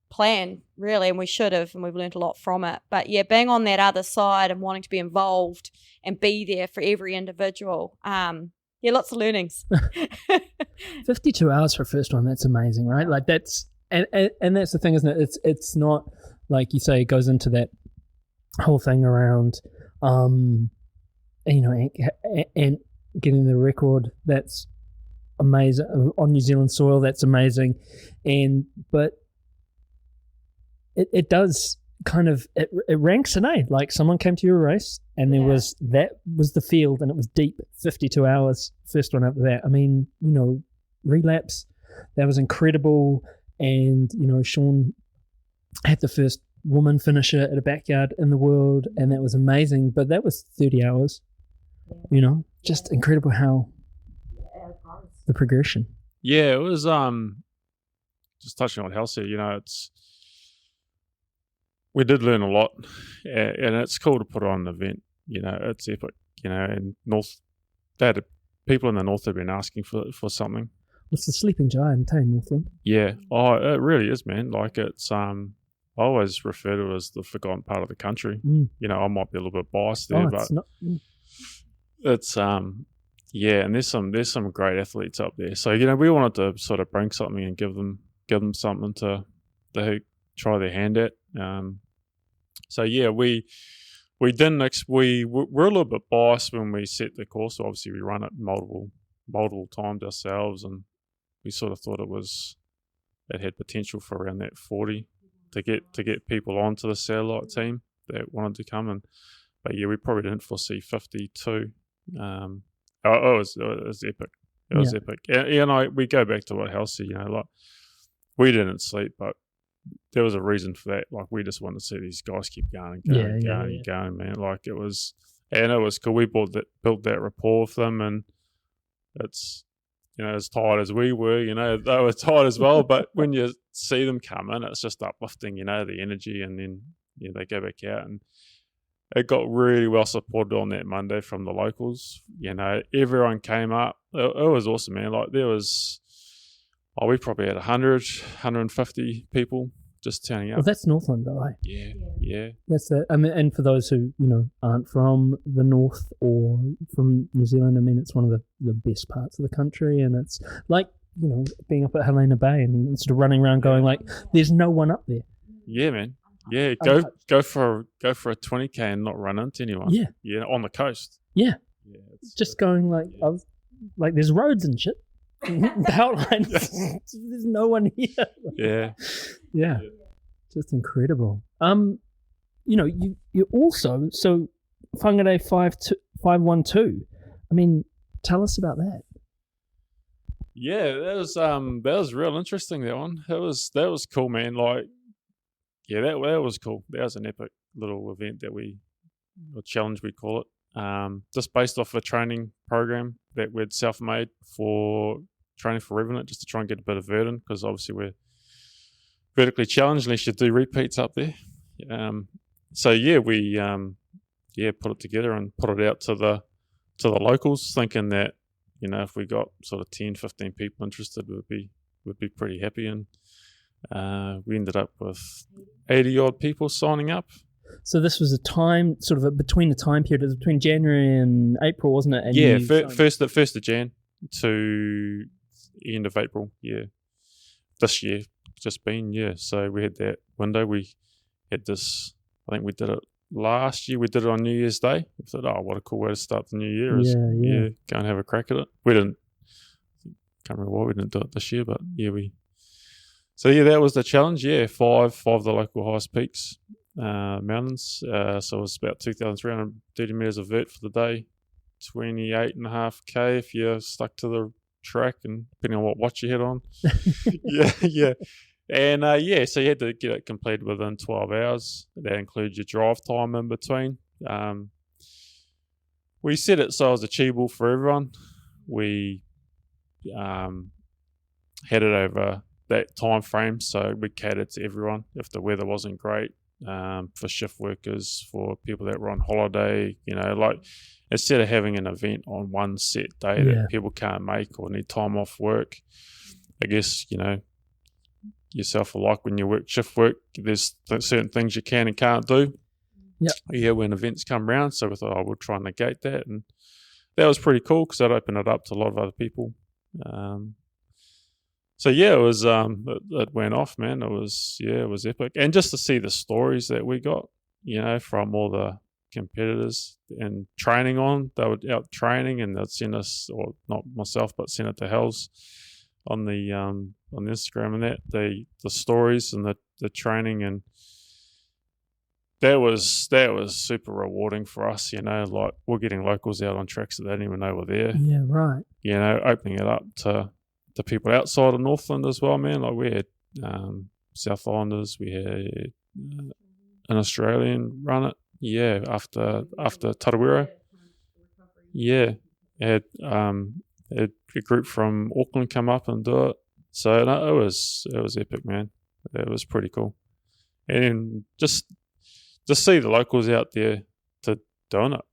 plan really, and we should have, and we've learned a lot from it. But yeah, being on that other side and wanting to be involved and be there for every individual. Lots of learnings. 52 hours for a first one, that's amazing, right? Like that's, and that's the thing, isn't it? It's not like you say, it goes into that whole thing around, and getting the record. That's amazing on New Zealand soil. That's amazing, but it does kind of it ranks an A. Like someone came to your race, and that was the field, and it was deep. 52 hours, first one after that. I mean, relapse. That was incredible. And, Sean had the first woman finisher at a backyard in the world, and that was amazing. But that was 30 hours, just incredible how the progression. Yeah, it was, just touching on what Hel said, we did learn a lot, and it's cool to put on an event. It's epic, and people in the North have been asking for something. What's the sleeping giant in Northland? Yeah. Oh, it really is, man. Like it's, I always refer to it as the forgotten part of the country. I might be a little bit biased there, but it's, and there's some great athletes up there. So, we wanted to sort of bring something and give them something to try their hand at. So yeah, we're a little bit biased when we set the course. So obviously we run it multiple times ourselves, and we sort of thought it had potential for around that 40 to get people onto the satellite team that wanted to come. But yeah, we probably didn't foresee 52. It was epic. It was epic. And we go back to what Hal said, like we didn't sleep, but there was a reason for that. Like we just wanted to see these guys keep going and going, man. Like it was cool. We built that rapport with them, and it's, as tired as we were, they were tired as well. But when you see them come in, it's just uplifting, the energy, and then they go back out, and it got really well supported on that Monday from the locals. Everyone came up. It was awesome, man. Like there was, we probably had 100, 150 people just turning up. Well, that's Northland, though, eh? Yeah. That's it. I mean, and for those who aren't from the north or from New Zealand, I mean, it's one of the best parts of the country, and it's like being up at Helena Bay and sort of running around going like, "There's no one up there." Yeah, man. Yeah, go for a 20k and not run into anyone. Yeah, on the coast. Yeah, just going like I was like, there's roads and shit. The outlines. There's no one here. Yeah. Just incredible. You also Whangarei 512. I mean, tell us about that. Yeah, that was real interesting. That one. That was cool, man. Like, yeah, that was cool. That was an epic little event or challenge we call it. Just based off a training program that we'd self-made for training for Revenant, just to try and get a bit of verdant, because obviously we're vertically challenged unless you do repeats up there. So yeah, we put it together and put it out to the locals, thinking that if we got sort of 10, 15 people interested, we'd be pretty happy. And we ended up with 80 odd people signing up. So this was a time, sort of between the time period, it was between January and April, wasn't it? And first of Jan to end of April. Yeah, this year just been. Yeah, so we had that window. We had this. I think we did it last year. We did it on New Year's Day. We thought, oh, what a cool way to start the new year! Is go and have a crack at it. We didn't. Can't remember why we didn't do it this year, but yeah, So yeah, that was the challenge. Yeah, five of the local highest peaks, mountains. So it was about 2,330 meters of vert for the day, 28.5k if you're stuck to the track, and depending on what watch you had on. yeah. And so you had to get it completed within 12 hours. That includes your drive time in between. We set it so it was achievable for everyone. We had it over that time frame, so we catered to everyone. If the weather wasn't great, for shift workers, for people that were on holiday, like instead of having an event on one set day that people can't make or need time off work, I guess yourself alike, when you work shift work, there's certain things you can and can't do. When events come around, so we thought, we'll try and negate that, and that was pretty cool because that opened it up to a lot of other people. So yeah, it was it went off, man. It was epic, and just to see the stories that we got, from all the competitors and training on, they were out training, and they'd send us, or not myself, but send it to Hells on the Instagram, and that the stories and the training, and that was super rewarding for us. Like we're getting locals out on tracks that they didn't even know were there. Yeah, right. Opening it up to people outside of Northland as well, man. Like we had South Islanders, we had an Australian run it. Yeah, after Tarawera. Yeah, had a group from Auckland come up and do it. So no, it was epic, man. It was pretty cool, and just see the locals out there to doing it.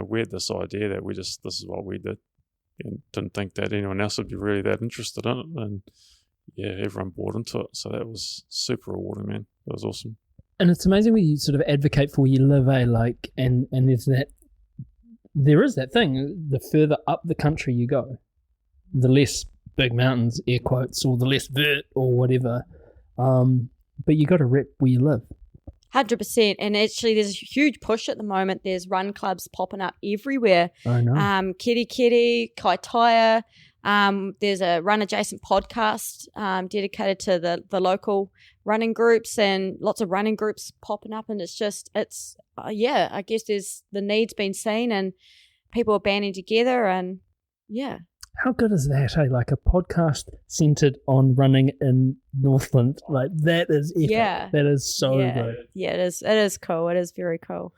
We had this idea that this is what we did, and didn't think that anyone else would be really that interested in it. And yeah, everyone bought into it. So that was super rewarding, man. It was awesome. And it's amazing when you sort of advocate for where you live, and there is that thing, the further up the country you go, the less big mountains, air quotes, or the less vert or whatever. But you got to rep where you live. 100%. And actually there's a huge push at the moment. There's run clubs popping up everywhere. I know. Kiri, Kaitaia, There's a run adjacent podcast dedicated to the local running groups, and lots of running groups popping up, and I guess there's the needs been seen and people are banding together, and yeah. How good is that, hey? Like a podcast centered on running in Northland. Like that is epic. Yeah. That is so good. Yeah, it is. It is cool. It is very cool.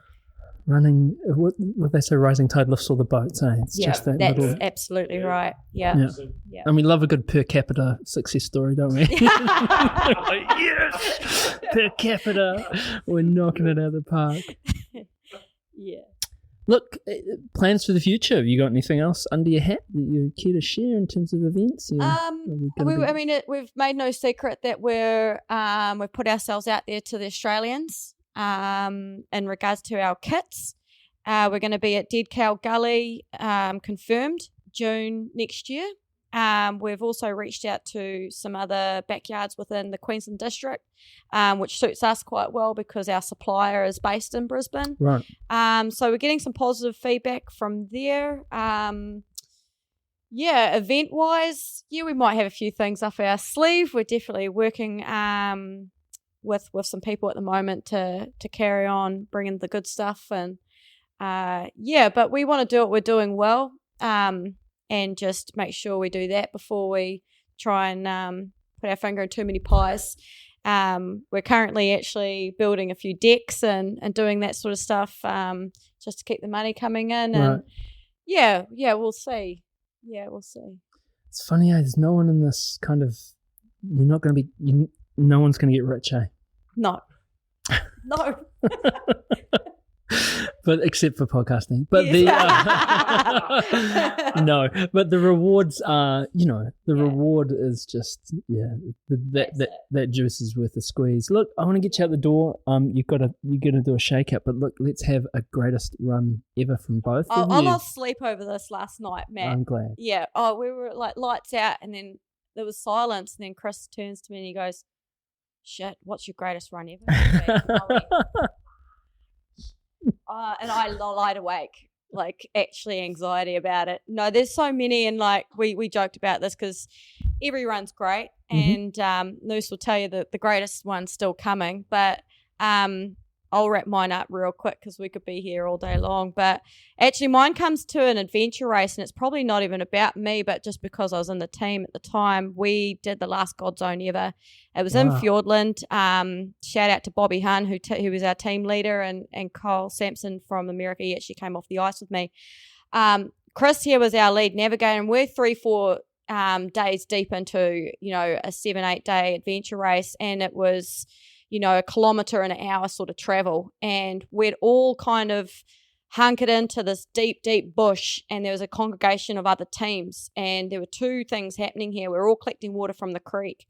Running, what they say, rising tide lifts all the boats, eh? It's just that that's little... absolutely right. Yeah. And we love a good per capita success story, don't we? Like, yes! Per capita. We're knocking it out of the park. Yeah. Look, plans for the future. Have you got anything else under your hat that you care to share in terms of events? We've made no secret that we've put ourselves out there to the Australians in regards to our kits. We're going to be at Dead Cow Gully, confirmed June next year. We've also reached out to some other backyards within the Queensland district, which suits us quite well because our supplier is based in Brisbane. Right. So we're getting some positive feedback from there. Event-wise, we might have a few things up our sleeve. We're definitely working with some people at the moment to carry on bringing the good stuff, and but we want to do what we're doing well. And just make sure we do that before we try and put our finger in too many pies. We're currently actually building a few decks and doing that sort of stuff just to keep the money coming in. And we'll see. Yeah, we'll see. It's funny, there's no one in this kind of, no one's going to get rich, eh? No. But except for podcasting, but but the rewards are, reward is just that juice is worth a squeeze. Look, I want to get you out the door. You're gonna do a shake up, but look, let's have a greatest run ever from both of you. I lost sleep over this last night, Matt. I'm glad. Yeah. We were like lights out, and then there was silence, and then Chris turns to me and he goes, "Shit, what's your greatest run ever?" And I lied awake, like actually anxiety about it. No, there's so many, and like we joked about this because every run's great, and Noose will tell you that the greatest one's still coming, but I'll wrap mine up real quick because we could be here all day long. But actually mine comes to an adventure race, and it's probably not even about me, but just because I was in the team at the time. We did the last God Zone ever. It was in Fiordland. Shout out to Bobby Hunn, who was our team leader, and Kyle Sampson from America. He actually came off the ice with me. Chris here was our lead navigator, and we're 3-4 days deep into, a 7-8 day adventure race, and it was, a kilometre and an hour sort of travel, and we'd all kind of hunkered into this deep, deep bush, and there was a congregation of other teams, and there were two things happening here. We were all collecting water from the creek,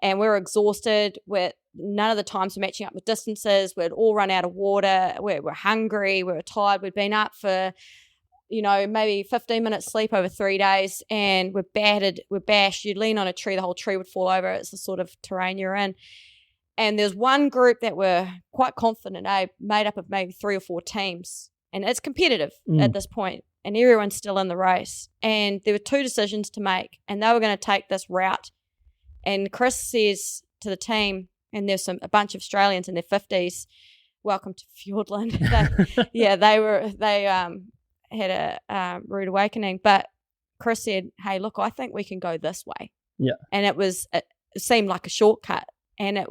and we were exhausted. None of the times were matching up with distances. We'd all run out of water. We were hungry. We were tired. We'd been up for, maybe 15 minutes sleep over 3 days, and we're battered. We're bashed. You'd lean on a tree, the whole tree would fall over. It's the sort of terrain you're in. And there's one group that were quite confident, made up of maybe 3 or 4 teams. And it's competitive at this point, and everyone's still in the race. And there were 2 decisions to make, and they were going to take this route. And Chris says to the team, and there's a bunch of Australians in their 50s, welcome to Fiordland. They had a rude awakening. But Chris said, hey, look, I think we can go this way. Yeah. And it seemed like a shortcut. And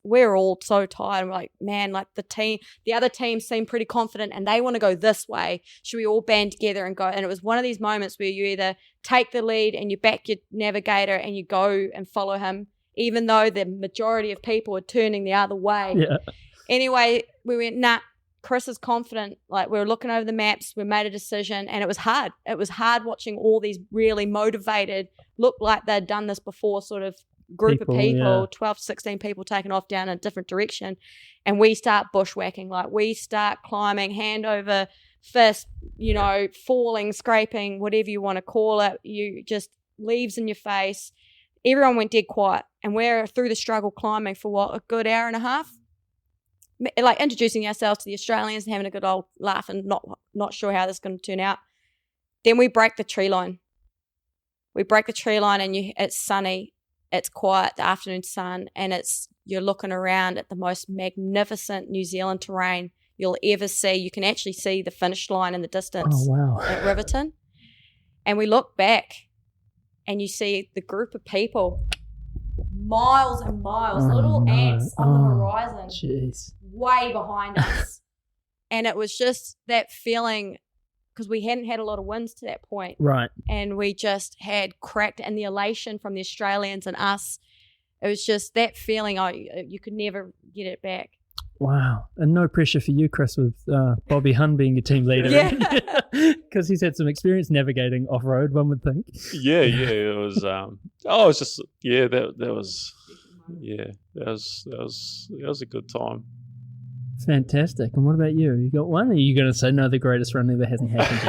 we're all so tired. We're like, man, like the other team seemed pretty confident and they want to go this way. Should we all band together and go? And it was one of these moments where you either take the lead and you back your navigator and you go and follow him, even though the majority of people are turning the other way. Yeah. Anyway, we went, nah, Chris is confident. Like, we were looking over the maps, we made a decision, and it was hard. It was hard watching all these really motivated, look like they'd done this before sort of group of people, 12 to 16 people taken off down a different direction, and we start bushwhacking. Like, we start climbing hand over fist, falling, scraping, whatever you want to call it. You just leaves in your face. Everyone went dead quiet, and we're through the struggle climbing for a good hour and a half, like introducing ourselves to the Australians and having a good old laugh and not sure how this is going to turn out. Then we break the tree line. we break the tree line and it's sunny, it's quiet, the afternoon sun, and you're looking around at the most magnificent New Zealand terrain you'll ever see. You can actually see the finish line in the distance at Riverton. And we look back and you see the group of people, miles and miles, little ants on the horizon, way behind us. And it was just that feeling, because we hadn't had a lot of wins to that point. Right. And we just had cracked, and the elation from the Australians and us, it was just that feeling, you could never get it back. Wow. And no pressure for you, Chris, with Bobby Hunn being your team leader. Because he's had some experience navigating off-road, one would think. Yeah, it was. It was just that was a good time. Fantastic. And what about you? You got one? Or are you going to say no? The greatest run ever hasn't happened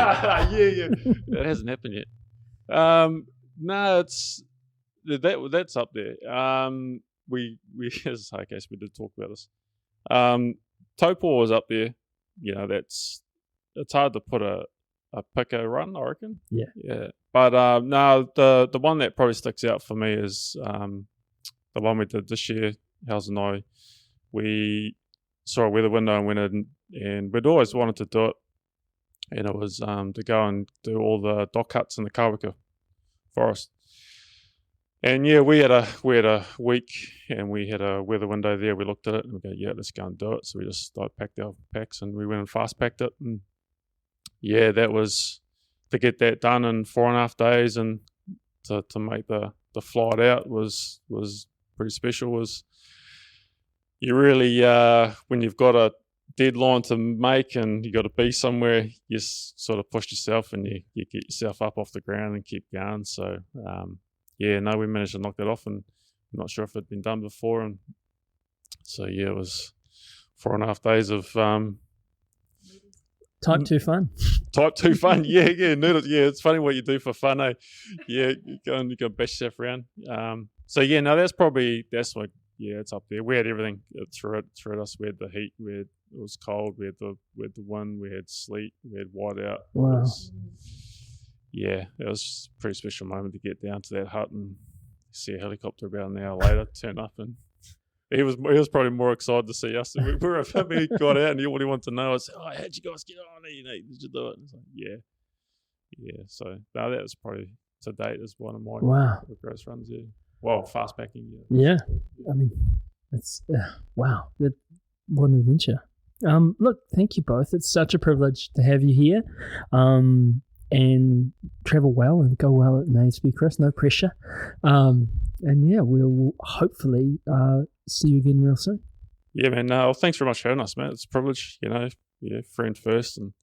yet. It hasn't happened yet. No, that's up there. We I guess we did talk about this. Taupo was up there. You know, it's hard to put a picker run, I reckon. Yeah. But no, the one that probably sticks out for me is the one we did this year. Hels and I, we saw a weather window and went in, and we'd always wanted to do it. And it was to go and do all the dock huts in the Kawika forest. And yeah, we had a week, and we had a weather window there. We looked at it and we go, yeah, let's go and do it. So we just packed our packs and we went and fast packed it. And yeah, that was to get that done in 4.5 days, and to make the flight out was pretty special. Was you really when you've got a deadline to make and you got to be somewhere, you sort of push yourself and you get yourself up off the ground and keep going. So we managed to knock that off, and I'm not sure if it'd been done before. And so yeah, it was 4.5 days of Type 2 fun. Type 2 fun, yeah. It's funny what you do for fun, eh? Yeah, you go bash yourself around. It's up there. We had everything through us. We had the heat, it was cold, we had the wind, we had sleet, we had whiteout. Wow. It was a pretty special moment to get down to that hut and see a helicopter about an hour later turn up, and he was probably more excited to see us. We got out, and all he wanted to know was, how'd you guys get on? Did you do it? It's like, yeah. So no, that was probably to date is one of my greatest runs. Yeah. Well, fast packing. Yeah. I mean, it's wow. What an adventure. Look, thank you both. It's such a privilege to have you here. And travel well and go well at Naseby, Chris. No pressure. We'll hopefully see you again real soon. Yeah, man. No, thanks very much for having us, man. It's a privilege, friend first, and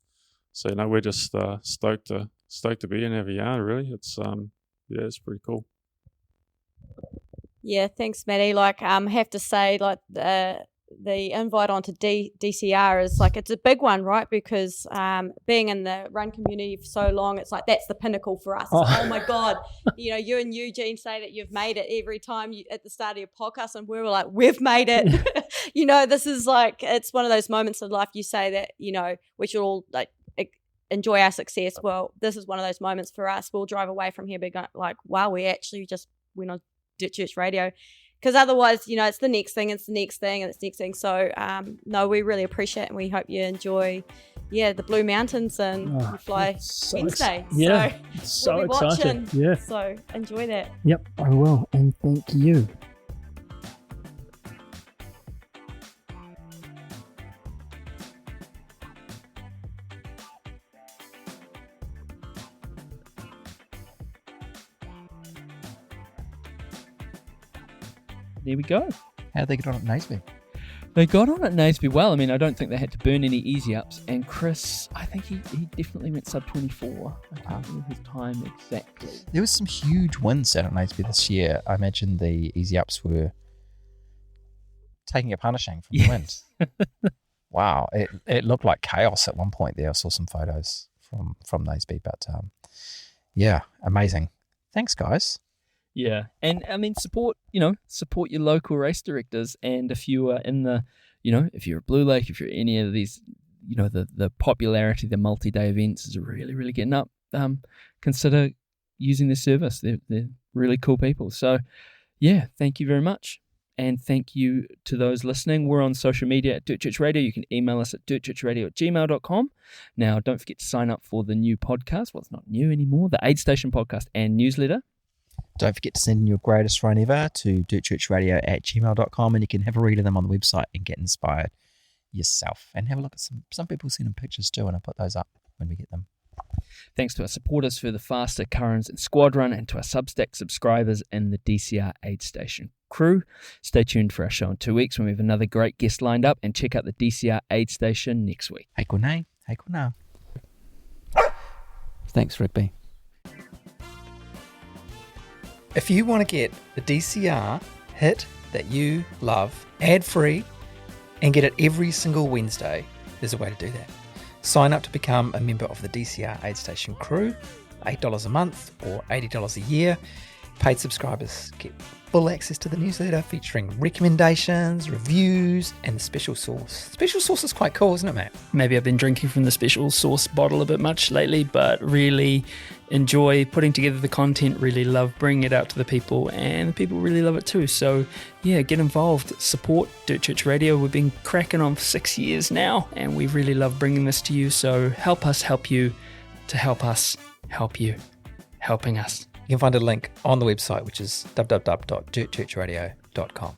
so we're just stoked to be in have a yarn. Really, it's it's pretty cool. Yeah, thanks, Maddie. I have to say, the invite onto DCR is it's a big one, right? Because being in the run community for so long, it's that's the pinnacle for us. Oh my God. You and Eugene say that you've made it every time at the start of your podcast, and we were like, we've made it. This is it's one of those moments in life you say that, we should all enjoy our success. Well, this is one of those moments for us. We'll drive away from here being wow, we actually just went on Dirt Church Radio. Because otherwise, it's the next thing, and it's the next thing. So, we really appreciate it, and we hope you enjoy, the Blue Mountains and you fly Wednesday. So we'll be exciting. Watching, yeah. So enjoy that. Yep, I will, and thank you. There we go. How did they get on at Naseby? They got on at Naseby well. I mean, I don't think they had to burn any easy ups. And Chris, I think he definitely went sub 24. I can't remember his time exactly. There was some huge wins out at Naseby this year. I imagine the easy ups were taking a punishing from the wind. Wow, it looked like chaos at one point there. I saw some photos from Naseby, but amazing. Thanks, guys. Yeah, and I mean, support your local race directors, and if you are in the, if you're at Blue Lake, if you're any of these, the popularity, the multi-day events is really, really getting up. Consider, using their service. They're really cool people. So, yeah, thank you very much. And thank you to those listening. We're on social media at Dirt Church Radio. You can email us at dirtchurchradio@gmail.com. Now, don't forget to sign up for the new podcast. Well, it's not new anymore. The Aid Station podcast and newsletter. Don't forget to send in your greatest run ever to dirtchurchradio@gmail.com, and you can have a read of them on the website and get inspired yourself. And have a look at some people send in pictures too, and I'll put those up when we get them. Thanks to our supporters for the Faster, Currans and Squadron, and to our Substack subscribers and the DCR Aid Station crew. Stay tuned for our show in 2 weeks when we have another great guest lined up, and check out the DCR Aid Station next week. Hei konei, hei kona. Thanks, Rigby. If you want to get the DCR hit that you love ad-free and get it every single Wednesday, there's a way to do that. Sign up to become a member of the DCR Aid Station crew, $8 a month or $80 a year. Paid subscribers get full access to the newsletter featuring recommendations, reviews, and the special sauce. Special sauce is quite cool, isn't it, mate? Maybe I've been drinking from the special sauce bottle a bit much lately, but really enjoy putting together the content, really love bringing it out to the people, and the people really love it too. So yeah, get involved, support Dirt Church Radio. We've been cracking on for 6 years now, and we really love bringing this to you. So help us help you to help us help you, helping us. You can find a link on the website, which is www.dirtchurchradio.com.